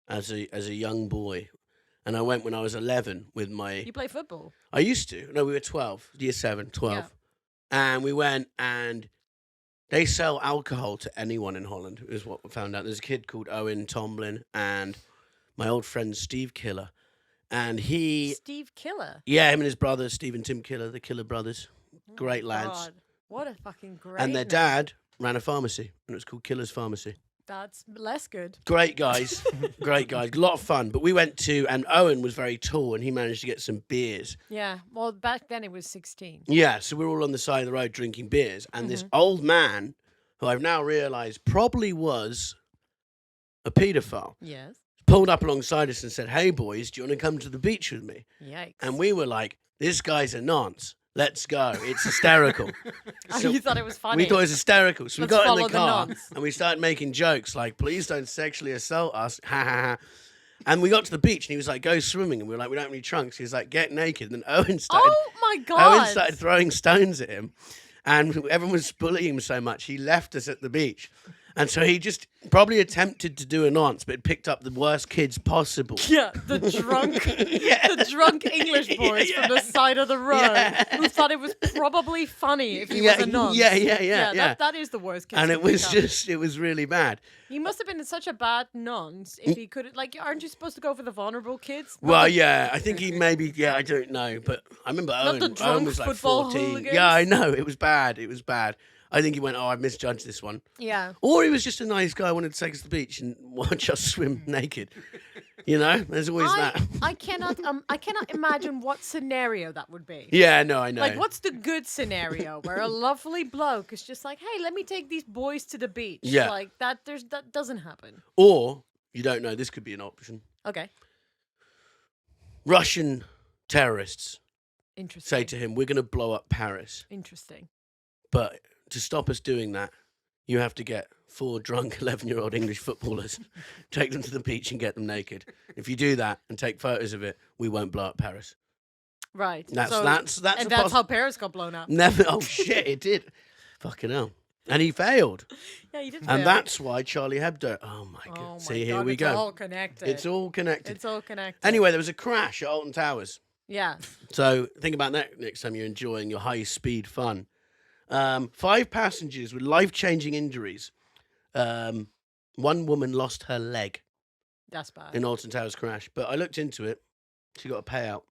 as a young boy. And I went when I was 11 with my...
You play football?
I used to. No, we were 12. Year 7, 12.
Yeah.
And we went and they sell alcohol to anyone in Holland, is what we found out. There's a kid called Owen Tomlin and my old friend Steve Killer. And he...
Steve Killer?
Yeah, him and his brothers, Steve and Tim Killer, the Killer brothers. Great lads.
God. What a fucking great
And their
name.
dad ran a pharmacy, and it was called Killer's Pharmacy.
That's less good.
Great guys. Great guys. A lot of fun. But we went to, and Owen was very tall, and he managed to get some beers.
Yeah. Well, back then it was 16.
Yeah, so we were all on the side of the road drinking beers, and this old man, who I've now realised probably was a paedophile,
Yes.
pulled up alongside us and said, "Hey boys, do you want to come to the beach with me?"
Yikes.
And we were like, "This guy's a nonce. Let's go. It's hysterical." So
you thought it was funny.
we thought it was hysterical. So
Let's
we got in
follow
the
the
car
nonce.
and we started making jokes like, "Please don't sexually assault us." Ha ha ha. And we got to the beach and he was like, "Go swimming." And we were like, "We don't have any trunks." He was like, "Get naked." And then Owen started
Oh my God.
Owen started throwing stones at him, and everyone was bullying him so much he left us at the beach. And so he just probably attempted to do a nonce, but picked up the worst kids possible.
Yeah, the drunk English boys from the side of the road who thought it was probably funny if he was a nonce.
Yeah.
That is the worst case.
And it was really bad.
He must have been such a bad nonce if he could, like, aren't you supposed to go for the vulnerable kids?
Well, yeah, I think he maybe, I don't know, but I remember
Not the
Owen
drunk
was like
football
14.
hooligans?
Yeah, I know, it was bad. I think he went, "Oh, I misjudged this one."
Yeah.
Or he was just a nice guy, wanted to take us to the beach and watch us swim naked. There's always that.
I cannot imagine what scenario that would be.
Yeah, no, I know.
Like, what's the good scenario where a lovely bloke is just like, "Hey, let me take these boys to the beach."
Yeah.
Like that doesn't happen.
Or, you don't know, this could be an option.
Okay.
Russian terrorists
Interesting.
say to him, "We're going to blow up Paris.
Interesting.
But to stop us doing that, you have to get 4 drunk 11-year-old English footballers, take them to the beach and get them naked. If you do that and take photos of it, we won't blow up Paris."
Right.
That's
how Paris got blown up.
Never. Oh shit! It did. Fucking hell. And he failed.
Yeah, he did.
And
fail.
that's why Charlie Hebdo. Oh my god.
Oh my
See,
God,
here we
it's
go.
all connected.
It's all connected.
It's all connected.
Anyway, there was a crash at Alton Towers.
Yeah.
So think about that next time you're enjoying your high-speed fun. 5 passengers with life-changing injuries. One woman lost her leg
That's bad.
in Alton Towers crash. But I looked into it. She got a payout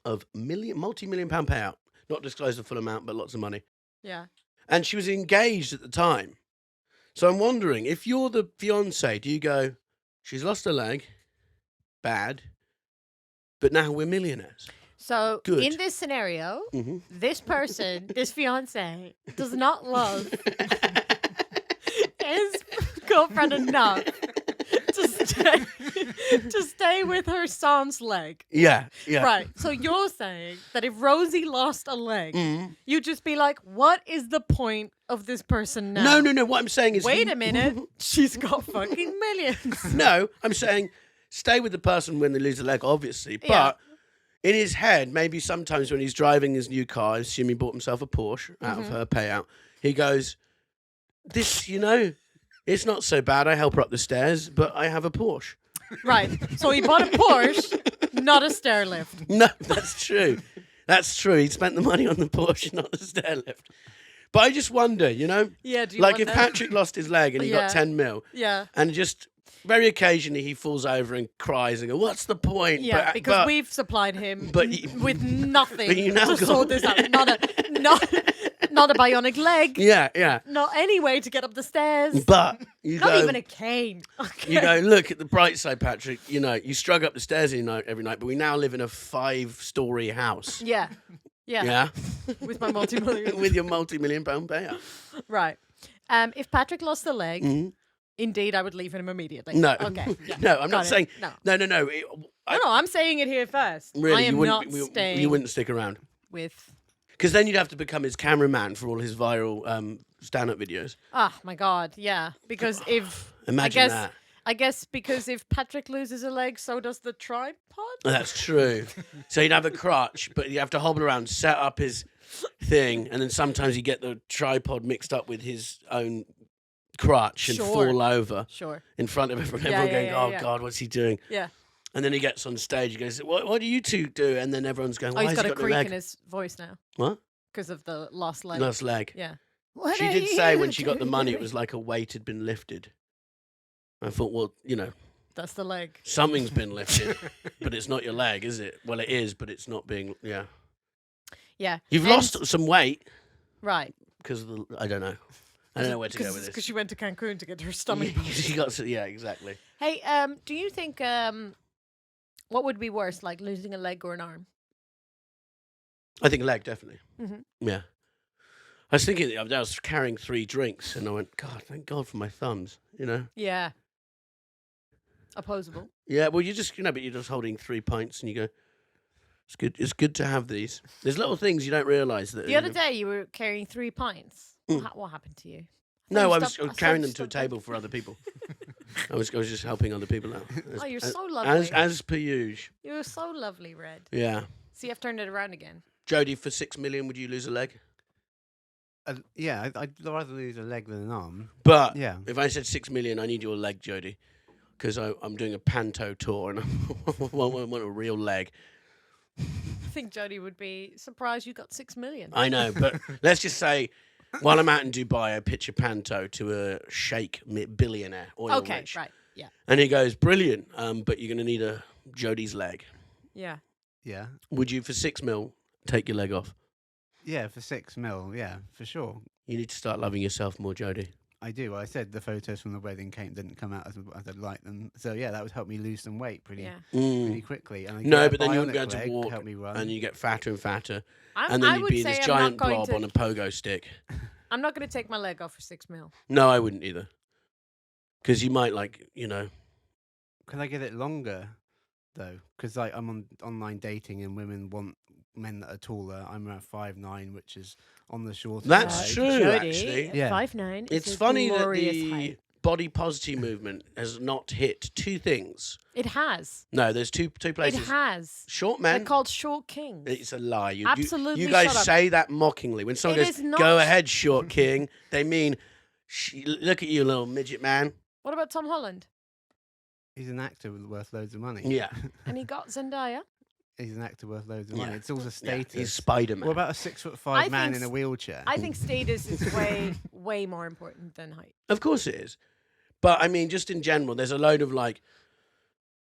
of multi-million pound payout. Not disclosed the full amount, but lots of money.
Yeah.
And she was engaged at the time. So I'm wondering, if you're the fiancé, do you go, "She's lost her leg, bad, but now we're millionaires"?
So
Good.
in this scenario,
Mm-hmm.
this person, this fiance, does not love his girlfriend enough to stay with her son's leg.
Yeah.
Right. So you're saying that if Rosie lost a leg,
Mm-hmm.
you'd just be like, "What is the point of this person now?"
No. What I'm saying is...
Wait a minute. She's got fucking millions.
No, I'm saying stay with the person when they lose a leg, obviously. But
Yeah.
in his head, maybe sometimes when he's driving his new car, I assume he bought himself a Porsche out of her payout, he goes, "This, it's not so bad. I help her up the stairs, but I have a Porsche."
Right. So he bought a Porsche, not a stair lift.
No, that's true. That's true. He spent the money on the Porsche, not the stair lift. But I just wonder,
Yeah, do you
like if
wonder?
Patrick lost his leg and he
Yeah.
got 10 mil,
Yeah.
and just very occasionally he falls over and cries and goes, "What's the point?"
Yeah, because
we've
we've supplied him
but
with nothing
but you now
to
got-
sort this out. Not a bionic leg.
Yeah.
Not any way to get up the stairs.
But you
Not
go,
even a cane. Okay.
you go, look at the bright side, Patrick. You know, you struggle up the stairs every night, but we now live in a 5-story house.
Yeah.
Yeah.
With my multi-million.
With your multi-million-pound payout.
Right. If Patrick lost a leg,
Mhm.
indeed, I would leave him immediately.
No.
Okay. Yeah.
No, I'm not
Got it.
saying.
No.
No.
No, I'm saying it here first.
Really,
I am
you wouldn't.
not staying
You wouldn't stick around
with.
because then you'd have to become his cameraman for all his viral stand-up videos.
Oh my God, yeah. Because if
Imagine that.
I guess because if Patrick loses a leg, so does the tripod.
That's true. So you'd have a crutch, but you have to hobble around, set up his thing, and then sometimes you get the tripod mixed up with his own crutch and
Sure.
fall over
Sure.
in front of everyone.
Yeah,
Everyone
yeah,
going,
yeah,
"Oh
yeah.
God, what's he doing?"
Yeah.
And then he gets on stage. He goes, "What do you two do?" And then everyone's going,
Oh,
"Why
he's
has
got
he
a
got no
creak
leg?"
in his voice now
What?
because of the lost leg.
Lost leg.
Yeah.
She did say when she got the money, it was like a weight had been lifted. I thought, well,
That's the leg.
something's been lifted, but it's not your leg, is it? Well, it is, but it's not being. Yeah.
Yeah.
You've
And-
lost some weight
Right.
because of the. I don't know. I don't know where to go with
Because
this.
she went to Cancun to get her stomach.
She got. Yeah, exactly.
Hey, do you think what would be worse, like losing a leg or an arm?
I think leg definitely.
Mhm.
Yeah. I was thinking the other day, I was carrying 3 drinks, and I went, God, thank God for my thumbs.
Yeah. Opposable.
Yeah. Well, but you're just holding 3 pints, and you go. It's good. It's good to have these. There's little things you don't realise that.
The other day you were carrying 3 pints.
Mm.
What happened to you?
No, I was
stopped-
carrying
I
them to a
stopped-
table for other people. I was just helping other people out.
Oh, you're
as,
so lovely.
as per usual.
You're so lovely, Red.
Yeah.
See, I've turned it around again.
Jody, for 6 million, would you lose a leg?
Yeah, I'd rather lose a leg than an arm.
But
Yeah.
if I said 6 million, I need your leg, Jody, because I'm doing a panto tour and I want a real leg.
I think Jody would be surprised you got 6 million.
I know, but let's just say while I'm out in Dubai, I pitch a panto to a sheikh billionaire, oil
Okay,
rich.
right. Yeah.
And he goes, brilliant, but you're going to need a Jody's leg.
Yeah.
Yeah.
Would you, for 6 mil, take your leg off?
Yeah, for 6 mil. Yeah, for sure.
You need to start loving yourself more, Jody.
I do. I said the photos from the wedding cake didn't come out as I'd like them. So yeah, that would help me lose some weight pretty
Mm.
quickly. And
No,
get a
but then you wouldn't be
bionic
able to
leg,
walk,
help me run.
and you get fatter and fatter,
I
and then
I
you'd
would
be
say
this
I'm
giant
not going
blob
to,
on a pogo stick.
I'm not going to take my leg off for 6 mil.
No, I wouldn't either. Because you might,
Can I get it longer though? Because I'm on online dating and women want men that are taller. I'm around 5'9", which is on the shorter
That's
side.
true,
Jody,
actually.
Yeah.
5'9".
it's
is a
funny that
glorious
the
height.
body positive movement has not hit 2 things.
It has.
No, there's two places.
It has.
Short
They're
men.
called short kings.
It's a lie.
Absolutely
You guys
shut up.
say that mockingly. When someone
It
goes,
is not.
go ahead, short king, they mean, look at you, little midget man.
What about Tom Holland?
He's an actor worth loads of money.
Yeah.
And he got Zendaya.
He's an actor worth loads of money.
Yeah.
It's all the
Yeah,
status.
he's Spider-Man.
What about a 6'5"
I
man
think
in a wheelchair?
I think status is way more important than height.
Of course it is. But, I mean, just in general, there's a load of,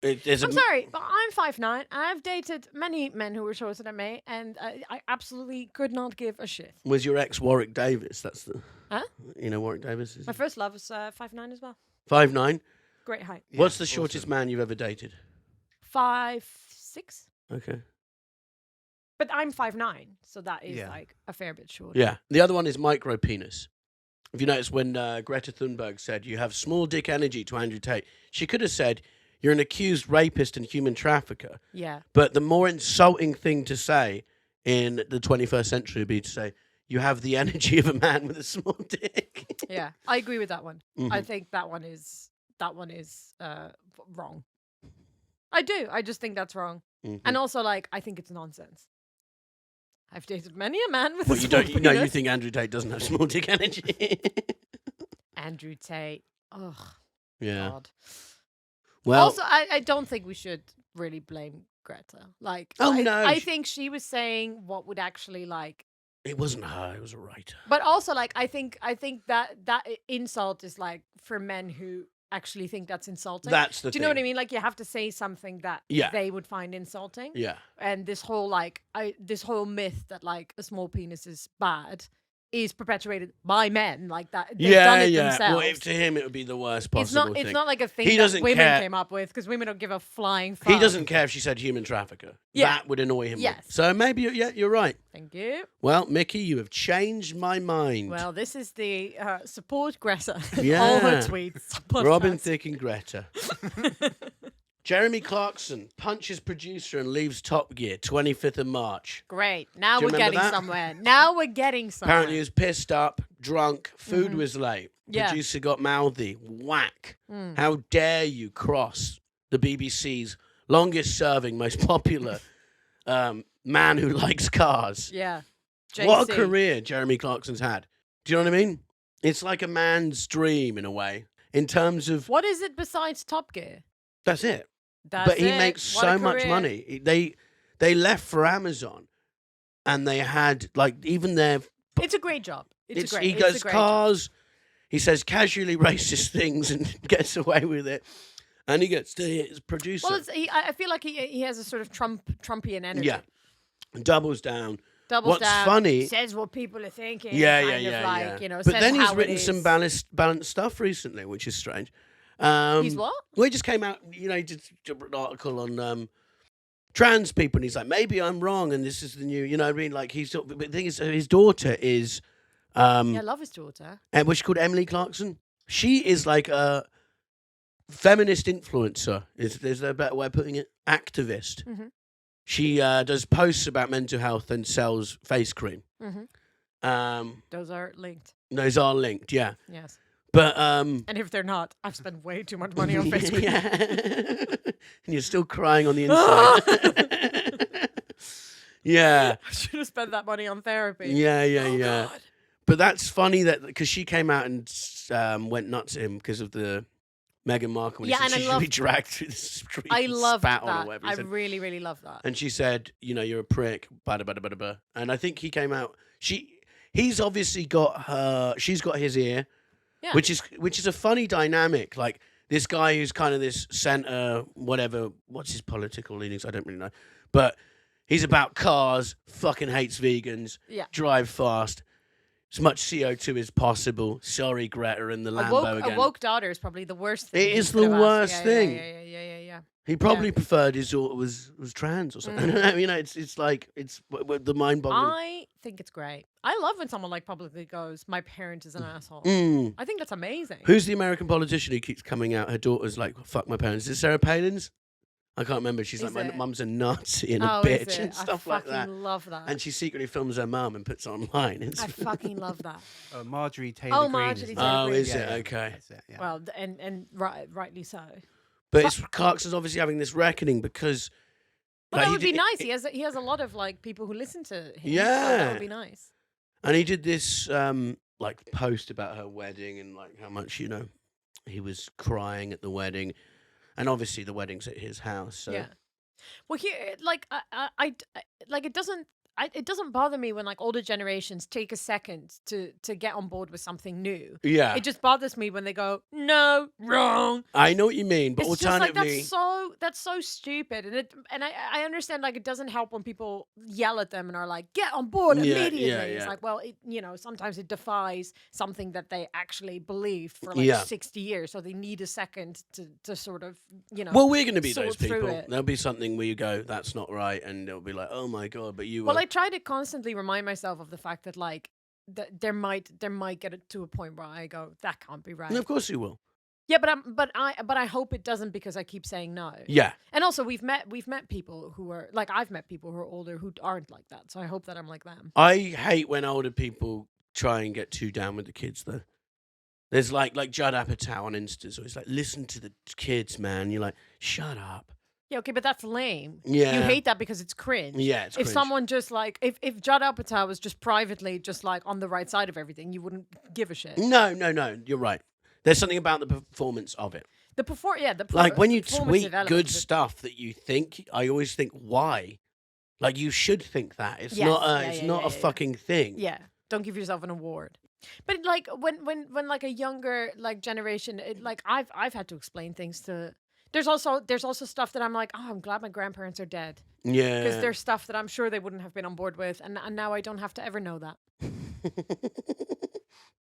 there's
I'm sorry, but I'm 5'9". I've dated many men who were shorter than me, and I absolutely could not give a shit.
Was your ex Warwick Davis? That's the...
Huh?
You know Warwick Davis? Is
My first love was 5'9" as well.
5'9"?
Great height.
Yeah,
What's the
awesome.
shortest man you've ever dated?
5'6".
Okay.
But I'm 5'9", so that is
Yeah.
like a fair bit shorter.
Yeah. The other one is micro penis. If you notice when Greta Thunberg said you have small dick energy to Andrew Tate, she could have said you're an accused rapist and human trafficker.
Yeah.
But the more insulting thing to say in the 21st century would be to say you have the energy of a man with a small dick.
Yeah. I agree with that one.
Mhm.
I think that one is wrong. I do. I just think that's wrong.
Mhm.
And also, like, I think it's nonsense. I've dated many a man with
Well,
a
you
small
don't. You
penis.
think Andrew Tate doesn't have small dick energy?
Andrew Tate. Ugh,
yeah.
God.
Well,
Also, I don't think we should really blame Greta. Like,
Oh,
I,
no,
I
sh-
think she was saying what would actually like.
it wasn't her. It was a writer.
But also, like, I think that insult is like for men who actually think that's insulting.
That's the
Do
thing.
you know what I mean? Like, you have to say something that
Yeah.
they would find insulting.
Yeah.
And this whole like this whole myth that like a small penis is bad is perpetuated by men like that. They've done it themselves.
Well, to him, it would be the worst possible thing.
It's not like a thing
He
that
doesn't
women
care.
came up with, because women don't give a flying fuck.
He doesn't care if she said human trafficker.
Yeah.
That would annoy him.
Yes.
So maybe, you're right.
Thank you.
Well, Mickey, you have changed my mind.
Well, this is the support Greta.
Yeah.
All her tweets.
Robin
podcast.
Thicke and Greta. Jeremy Clarkson punches producer and leaves Top Gear, 25th of March.
Great. Now
Do you
we're
remember
getting
that?
somewhere. Now we're getting somewhere.
Apparently he was pissed up, drunk, food was late.
Yeah.
Producer got mouthy. Whack. How dare you cross the BBC's longest serving, most popular man who likes cars.
Yeah.
What a
JC.
career Jeremy Clarkson's had. Do you know what I mean? It's like a man's dream in a way, in terms of,
What is it besides Top Gear?
that's it.
That's
But he
it.
makes
What a
so much
career.
money. They left for Amazon, and they had, like, even their...
It's a great job.
He
It's a
goes
great job.
cars. He says casually racist things and gets away with it, and he gets to his producer.
Well, I feel like he has a sort of Trumpian energy.
Yeah, doubles down.
Doubles
What's
down,
funny?
says what people are thinking.
Yeah,
kind of like,
yeah.
You know,
But
says
then he's
how it
written
is.
some balanced stuff recently, which is strange.
He's what?
Well, he just came out. You know, he did an article on trans people, and he's like, maybe I'm wrong, and this is the new. You know what I mean? Like but the thing is, his daughter is.
Yeah, I love his daughter.
And what's she called, Emily Clarkson? She is like a feminist influencer. Is there a better way of putting it? Activist.
Mhm.
She does posts about mental health and sells face cream.
Mhm. Those are linked.
Those are linked, yeah.
Yes.
But
And if they're not, I've spent way too much money on face cream.
yeah. And you're still crying on the inside. Yeah.
I should have spent that money on therapy.
Yeah.
Oh, God.
But that's funny that because she came out and went nuts at him because of the Meghan Markle when
Yeah,
he said
and
she
I
should be
love-
dragged through the street.
I
and
love
spat on
that.
or whatever.
I
He said,
really, really love that.
and she said, you know, you're a prick. Bada, bada, bada, bada. And I think he came out. He's obviously got her. She's got his ear,
Yeah.
which is a funny dynamic. Like this guy who's kind of this centre, whatever. What's his political leanings? I don't really know, but he's about cars. Fucking hates vegans.
Yeah.
Drive fast. As much CO2 as possible. Sorry, Greta and the Lambo again.
A woke daughter is probably the worst thing.
It
he
is
could
the
have asked.
worst
Yeah,
thing.
Yeah.
He probably preferred his daughter was trans or something. You know, it's like the mind-boggling.
I think it's great. I love when someone like publicly goes, "My parent is an asshole."
Mm.
I think that's amazing.
Who's the American politician who keeps coming out? Her daughter's like, "Fuck my parents." Is it Sarah Palin's? I can't remember. She's
Is
like,
it?
"My mum's a Nazi and a
Oh, is
bitch
it?
and stuff like that."
I fucking love that.
And she secretly films her mum and puts it online. It's
I fucking love that.
Marjorie Taylor Greene.
Marjorie
isn't
Taylor
Oh,
Green.
is it? Okay.
That's it, yeah.
Well, and rightly so.
But it's Clarkson's obviously having this reckoning because.
But
like,
that
he
would be
did-
nice. He has a lot of like people who listen to him. So
Yeah.
that would be nice.
And he did this like post about her wedding and like how much, you know, he was crying at the wedding. And obviously the wedding's at his house. So.
Yeah. Well, here, like, I like it doesn't. It doesn't bother me when like older generations take a second to get on board with something new.
Yeah.
It just bothers me when they go, "No, wrong."
I know what you mean, but
It's just like
alternatively.
that's so stupid, and I understand like it doesn't help when people yell at them and are like, "Get on board
Yeah,
immediately."
yeah,
It's
yeah.
like, well, sometimes it defies something that they actually believed for like
Yeah.
60 years, so they need a second to sort of
Well, we're going to be
sort
those
through
people.
it.
There'll be something where you go, that's not right. And it'll be like, oh my God, but you
Well,
were.
I try to constantly remind myself of the fact that like there might get it to a point where I go, that can't be right.
And of course you will.
Yeah, but I hope it doesn't, because I keep saying no.
Yeah.
And also we've met people who are like, I've met people who are older who aren't like that. So I hope that I'm like them.
I hate when older people try and get too down with the kids, though. There's like Judd Apatow on Insta, so he's like, listen to the kids, man. You're like, shut up.
Yeah, okay, but that's lame.
Yeah.
You hate that because it's cringe.
Yeah, it's
If
cringe.
someone just like, if Judd Apatow was just privately just like on the right side of everything, you wouldn't give a shit.
No, you're right. There's something about the performance of it.
Like
when you tweet good stuff that you think, I always think, why? Like you should think that. It's
Yes,
not
yeah,
it's
yeah,
not
yeah,
a
yeah.
fucking thing.
Yeah, don't give yourself an award. But like when like a younger like generation, like I've had to explain things to. There's also stuff that I'm like, oh, I'm glad my grandparents are dead,
Yeah.
because there's stuff that I'm sure they wouldn't have been on board with, and now I don't have to ever know that.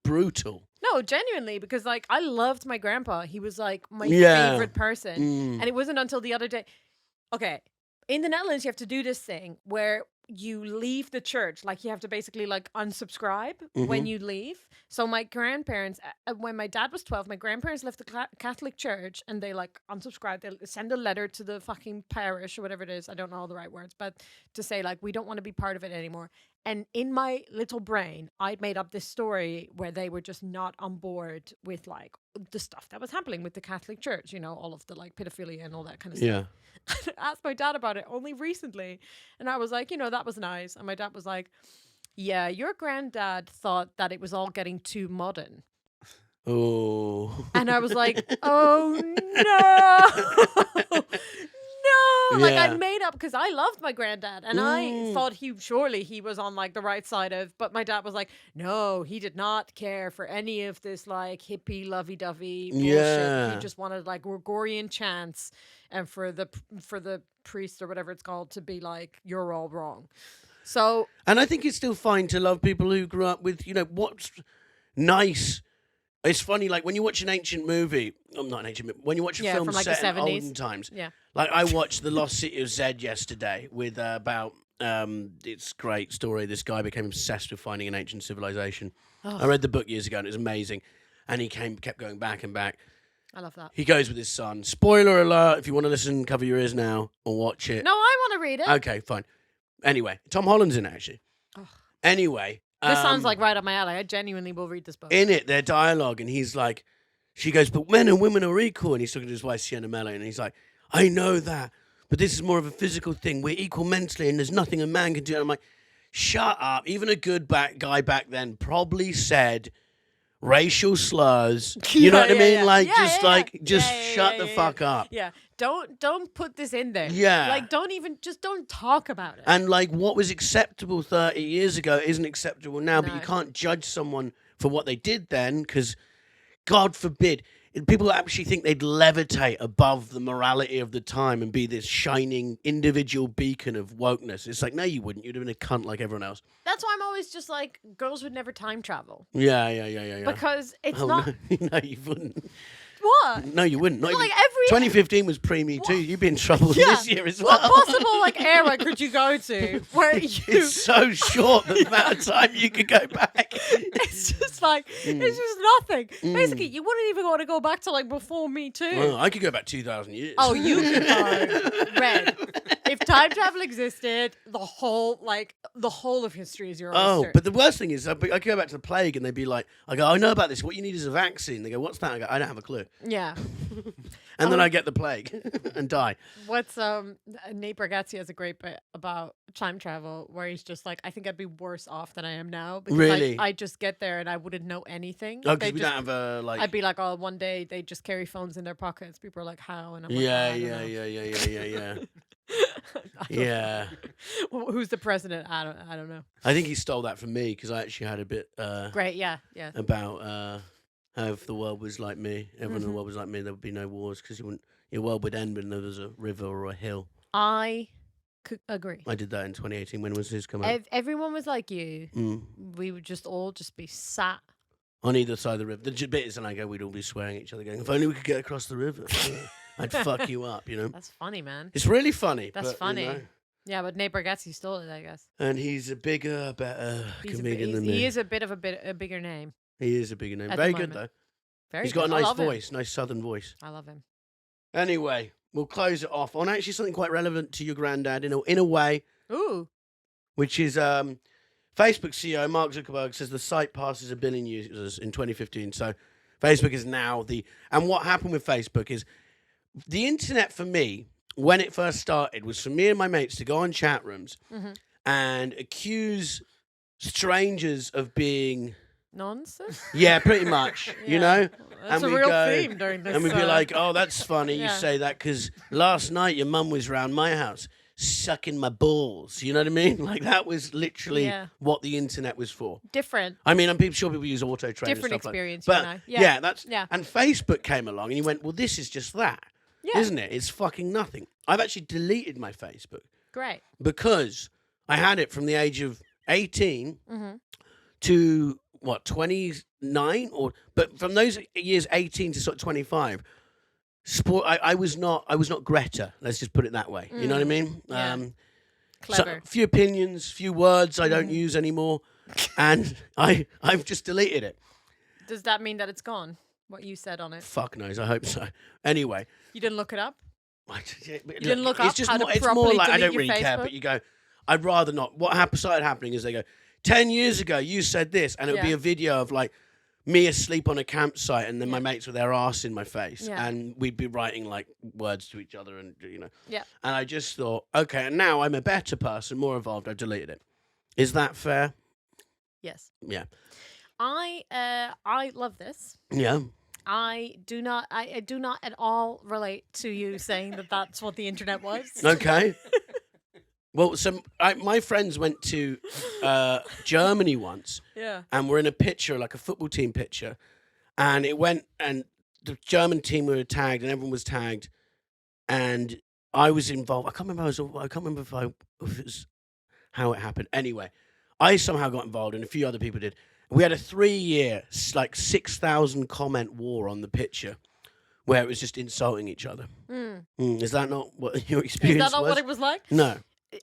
Brutal.
No, genuinely, because like I loved my grandpa. He was like my
Yeah.
favorite person.
Mm.
And it wasn't until the other day. Okay. In the Netherlands, you have to do this thing where you leave the church. Like you have to basically like unsubscribe when you leave. So my grandparents, when my dad was 12, my grandparents left the Catholic church and they like unsubscribed. They send a letter to the fucking parish or whatever it is. I don't know all the right words, but to say like, we don't want to be part of it anymore. And in my little brain, I'd made up this story where they were just not on board with like the stuff that was happening with the Catholic Church, you know, all of the like pedophilia and all that kind of stuff.
Yeah.
I asked my dad about it only recently. And I was like, you know, that was nice. And my dad was like, yeah, your granddad thought that it was all getting too modern.
Oh.
And I was like, oh no. No, like
Yeah.
I made up because I loved my granddad and I thought he was on like the right side of, but my dad was like, no, he did not care for any of this like hippie lovey-dovey bullshit.
Yeah.
He just wanted like Gregorian chants and for the priest or whatever it's called to be like, you're all wrong. So,
and I think it's still fine to love people who grew up with, you know, what's nice. It's funny, like when you watch an ancient movie, not an ancient movie, when you watch a film
from like
set
the
in
70s.
olden times.
Yeah.
Like I watched The Lost City of Zed yesterday with about, it's a great story. This guy became obsessed with finding an ancient civilization.
Oh.
I read the book years ago and it was amazing. And he kept going back and back.
I love that.
He goes with his son. Spoiler alert, if you want to listen, cover your ears now or watch it.
No, I want to read it.
Okay, fine. Anyway, Tom Holland's in it, actually.
Oh.
Anyway.
This sounds like right up my alley. I genuinely will read this book.
In it, their dialogue, and he's like, she goes, but men and women are equal. And he's talking to his wife, Sienna Miller, and he's like, I know that, but this is more of a physical thing. We're equal mentally, and there's nothing a man can do. And I'm like, shut up. Even a good guy back then probably said racial slurs. You know what I mean? Like, shut the fuck up.
Yeah. Don't put this in there.
Yeah.
Like, don't talk about it.
And like what was acceptable 30 years ago isn't acceptable now, but you can't judge someone for what they did then because, God forbid, people actually think they'd levitate above the morality of the time and be this shining individual beacon of wokeness. It's like, no, you wouldn't. You'd have been a cunt like everyone else.
That's why I'm always just like, girls would never time travel.
Yeah.
Because it's not...
No, you wouldn't.
What?
No, you wouldn't. Not
Well,
even...
like every
2015 was pre-me too. You'd be in trouble this year as well.
What possible like era could you go to where you?
It's so short the amount of time you could go back.
It's just like it's just nothing. Basically, you wouldn't even want to go back to like before Me Too.
Well, I could go back 2,000 years.
Oh, you could go. Red. If time travel existed, the whole of history is your oyster.
Oh, but the worst thing is, I could go back to the plague and they'd be like, I go, I know about this. What you need is a vaccine. They go, what's that? I go, I don't have a clue.
Yeah.
And then I get the plague and die.
What's Nate Bargatze has a great bit about time travel where he's just like, I think I'd be worse off than I am now because
Really?
I just get there and I wouldn't know anything.
Oh, because we don't have a like.
I'd be like, oh, one day they just carry phones in their pockets. People are like, how? And I'm like,
Yeah. Yeah.
Who's the president? I don't know.
I think he stole that from me because I actually had a bit
Great, yeah.
about how if the world was like me, everyone in the world was like me, there would be no wars because your world would end when there was a river or a hill.
I could agree.
I did that in 2018. When was his come out?
If everyone was like you, we would just all be sat
on either side of the river. The bit is, and I go, we'd all be swearing at each other, going, if only we could get across the river. I'd fuck you up, you know?
That's funny, man.
It's really funny.
That's funny.
You know.
Yeah, but Nate Bargatze stole it, I guess.
And he's a bigger, better comedian than me.
He is a bigger name.
He is a bigger name.
At
Very
the
good,
moment.
though. He's got a nice voice, nice southern voice.
I love him.
Anyway, we'll close it off on actually something quite relevant to your granddad in a way.
Ooh.
Which is Facebook CEO Mark Zuckerberg says the site passes 1 billion users in 2015. So Facebook is now and what happened with Facebook is the internet for me, when it first started, was for me and my mates to go on chat rooms and accuse strangers of being...
nonsense?
Yeah, pretty much, you know?
That's a real theme during this.
And we'd be like, oh, that's funny you say that because last night your mum was round my house sucking my balls. You know what I mean? Like that was literally what the internet was for.
Different.
I mean, I'm sure people use auto train
Different
and stuff
experience,
like that. But
you know?
Yeah. And Facebook came along and he went, well, this is just that. Yeah. Isn't it? It's fucking nothing. I've actually deleted my Facebook.
Great.
Because I had it from the age of 18 to what 29 but from those years 18 to sort of 25. Sport. I was not Greta. Let's just put it that way. You know what I mean?
Yeah.
So
Clever.
few opinions, few words I don't use anymore, and I've just deleted it.
Does that mean that it's gone? What you said on it?
Fuck knows. I hope so. Anyway,
You didn't look it up?
you
didn't look up how to
it's more
properly
like I
delete
don't
your
really care,
Facebook?
but you go. I'd rather not. What started happening is they go, 10 years ago you said this, and it would be
Yeah.
a video of like me asleep on a campsite, and then my
Yeah.
mates with their arse in my face,
Yeah.
and we'd be writing like words to each other, and
Yeah.
And I just thought, okay, and now I'm a better person, more evolved. I deleted it. Is that fair?
Yes.
Yeah.
I love this.
Yeah.
I do not at all relate to you saying that that's what the internet was.
Okay. Well, my friends went to Germany once,
Yeah.
and we're in a picture, like a football team picture, and it went, and the German team were tagged, and everyone was tagged, and I was involved. I can't remember. If it was how it happened. Anyway, I somehow got involved, and a few other people did. We had a 3-year, like 6,000 comment war on the picture, where it was just insulting each other. Is that not what your experience was?
Is that not what it was like?
No.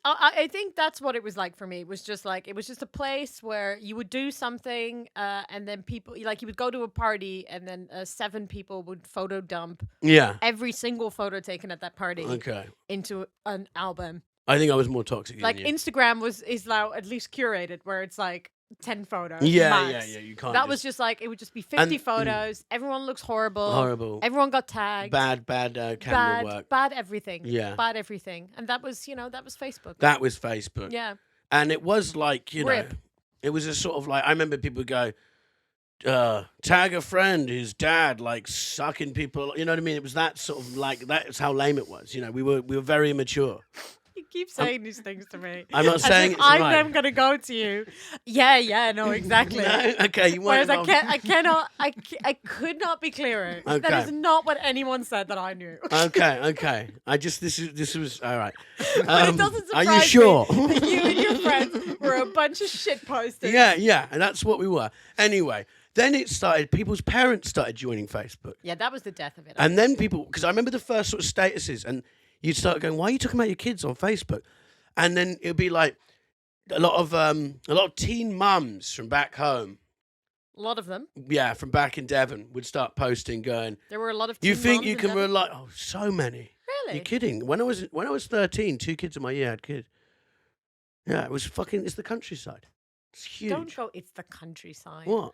I think that's what it was like for me. It was just a place where you would do something, and then people, like, you would go to a party, and then 7 people would photo dump
Yeah.
every single photo taken at that party
Okay.
into an album.
I think I was more toxic
Like,
than you.
Instagram is now at least curated, where it's like 10 photos.
Yeah,
max.
yeah. You can't.
That was just like, it would just be 50
And-
photos. Everyone looks horrible.
horrible.
Everyone got tagged.
Bad camera work.
Bad everything.
Yeah.
Bad everything. And that was Facebook.
That was Facebook.
Yeah.
And it was like,
Rip.
it was a sort of like, I remember people go, tag a friend whose dad like sucking people. You know what I mean? It was that sort of like, that's how lame it was. We were very immature.
You keep saying these things to me.
I'm not
As
saying
if
it's
I'm
right.
then gonna go to you. Yeah, no, exactly.
No? Okay, you weren't
Whereas
involved.
I could not be clearer. That
Okay.
is not what anyone said that I knew.
Okay. This was all right.
But it doesn't
Are
surprise
you sure?
me that you and your friends were a bunch of shit posters.
Yeah, and that's what we were. Anyway, then it started. People's parents started joining Facebook,
Yeah, that was the death of it.
and then people, because I remember the first sort of statuses, and you'd start going, "Why are you talking about your kids on Facebook?" And then it'd be like a lot of teen mums from back home.
A lot of them.
Yeah, from back in Devon would start posting, going,
There were a lot of.
"You
teen
think
moms
you
in
can
Devon.
rely?" Oh, so many.
Really?
You're kidding. When I was 13, 2 kids in my year had kids. Yeah, it was fucking. It's the countryside. It's huge.
Don't go. It's the countryside.
What?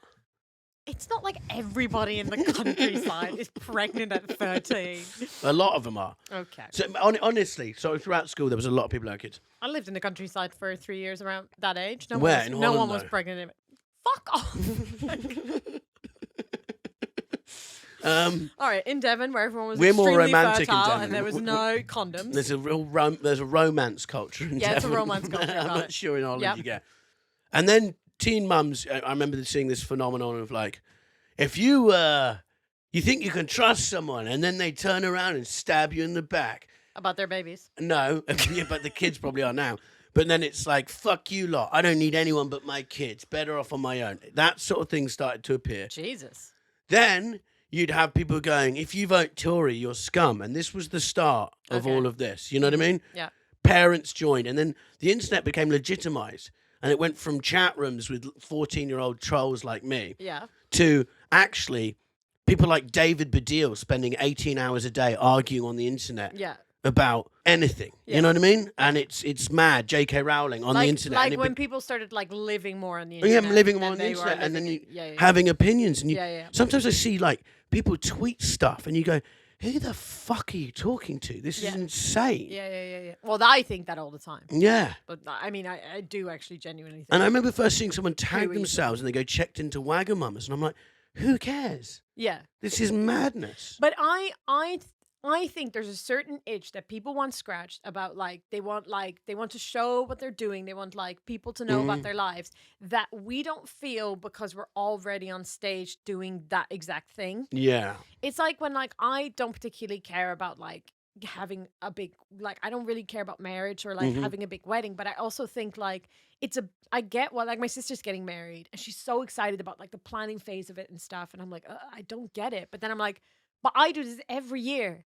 It's not like everybody in the countryside is pregnant at 13.
A lot of them are.
Okay.
So honestly, so throughout school there was a lot of people who had kids.
I lived in the countryside for 3 years around that age. No
Where?
one was,
In
no one
Holland,
was
though?
pregnant. Fuck off. All right, in Devon, where everyone was
We're more
extremely
romantic in
fertile
Devon.
and there was no condoms.
There's a real there's a romance culture in
Yeah, it's a
Devon.
romance culture,
I'm
got
not
it.
sure in Holland
Yep.
you get. And then teen mums, I remember seeing this phenomenon of like, if you think you can trust someone and then they turn around and stab you in the back.
About their babies.
No, yeah, but the kids probably are now. But then it's like, fuck you lot. I don't need anyone but my kids. Better off on my own. That sort of thing started to appear.
Jesus.
Then you'd have people going, if you vote Tory, you're scum. And this was the start of
Okay.
all of this. You know what I mean?
Yeah.
Parents joined. And then the internet became legitimized. And it went from chat rooms with 14-year-old trolls like me
Yeah.
to actually people like David Baddiel spending 18 hours a day arguing on the internet
Yeah.
about anything.
Yeah.
You know what I mean? And it's mad. J.K. Rowling on the internet.
Like
and it
when
be-
people started like living more on the
Yeah,
internet.
living
than
more on the
they were
internet, and then
living
you
in- yeah.
having opinions. And you,
Yeah, yeah.
sometimes I see like people tweet stuff and you go, who the fuck are you talking to? This is
Yeah.
insane.
Yeah. Well, I think that all the time.
Yeah.
But I mean, I do actually genuinely think.
And I remember first seeing someone tag
easy.
themselves and they go checked into Wagamamas. And I'm like, who cares?
Yeah.
This is madness.
But I think there's a certain itch that people want scratched about they want to show what they're doing. They want like people to know
Mm-hmm.
about their lives that we don't feel because we're already on stage doing that exact thing.
Yeah.
It's like when I don't particularly care about having a big, like, I don't really care about marriage or like having a big wedding, but I also think like I get what, like, my sister's getting married and she's so excited about like the planning phase of it and stuff. And I'm like, I don't get it. But then I'm like, but I do this every year.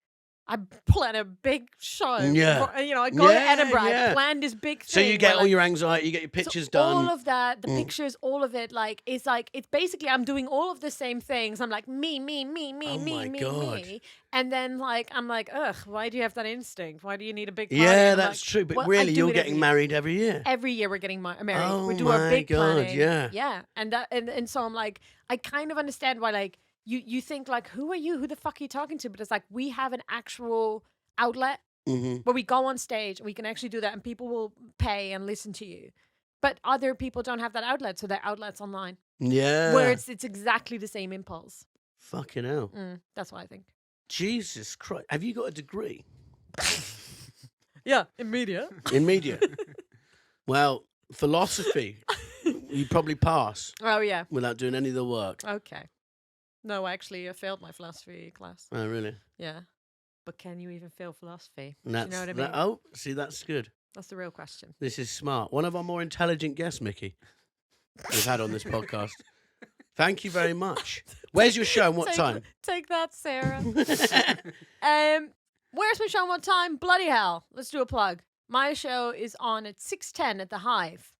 I plan a big show.
Yeah.
For, I go to Edinburgh.
Yeah.
I plan this big thing.
So you get all your anxiety, you get your pictures done.
All of that, the pictures, all of it, like, it's basically I'm doing all of the same things. I'm like, me, me. And then, like, I'm like, ugh, why do you have that instinct? Why do you need a big party?
Yeah, that's true. But really, you're getting married every year.
Every year we're getting married.
Oh,
we do our big planning.
Yeah.
Yeah. And so I'm like, I kind of understand why, like, you think, like, who are you? Who the fuck are you talking to? But it's like, we have an actual outlet where we go on stage and we can actually do that and people will pay and listen to you. But other people don't have that outlet, so their outlet's online.
Yeah.
Where it's exactly the same impulse.
Fucking hell.
That's what I think.
Jesus Christ. Have you got a degree?
Yeah, in media.
In media? Well, philosophy, you probably pass.
Oh, yeah.
Without doing any of the work.
Okay. No, actually, I failed my philosophy class.
Oh, really?
Yeah. But can you even fail philosophy? Do you know what I mean?
Oh, see, that's good.
That's the real question.
This is smart. One of our more intelligent guests, Micky, we've had on this podcast. Thank you very much. Where's your show and what time?
Take that, Sarah. Where's my show and what time? Bloody hell. Let's do a plug. My show is on at 6:10 at the Hive.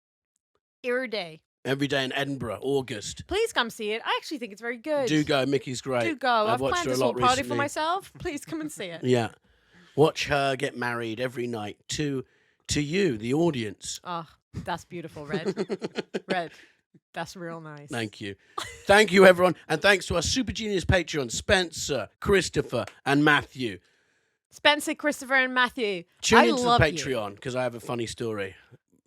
Every day.
Every day in Edinburgh, August.
Please come see it. I actually think it's very good.
Do go. Micky's great.
Do go. I've
watched
planned
her a
this
lot
whole party
recently.
for myself. Please come and see it.
Yeah. Watch her get married every night to you, the audience.
Oh, that's beautiful, Red. Red. That's real nice.
Thank you. Thank you, everyone. And thanks to our Super Genius Patreon, Spencer, Christopher, and Matthew.
Spencer, Christopher, and Matthew.
Tune into the Patreon because I have a funny story.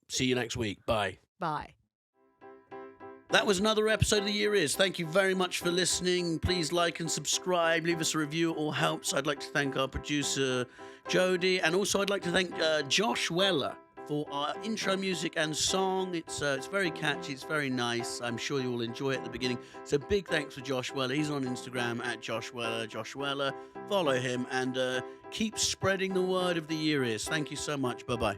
See you next week. Bye.
Bye.
That was another episode of The Year Is. Thank you very much for listening. Please like and subscribe. Leave us a review. It all helps. I'd like to thank our producer, Jody. And also I'd like to thank Josh Weller for our intro music and song. It's very catchy. It's very nice. I'm sure you'll enjoy it at the beginning. So big thanks for Josh Weller. He's on Instagram at Josh Weller. Josh Weller. Follow him and keep spreading the word of The Year Is. Thank you so much. Bye-bye.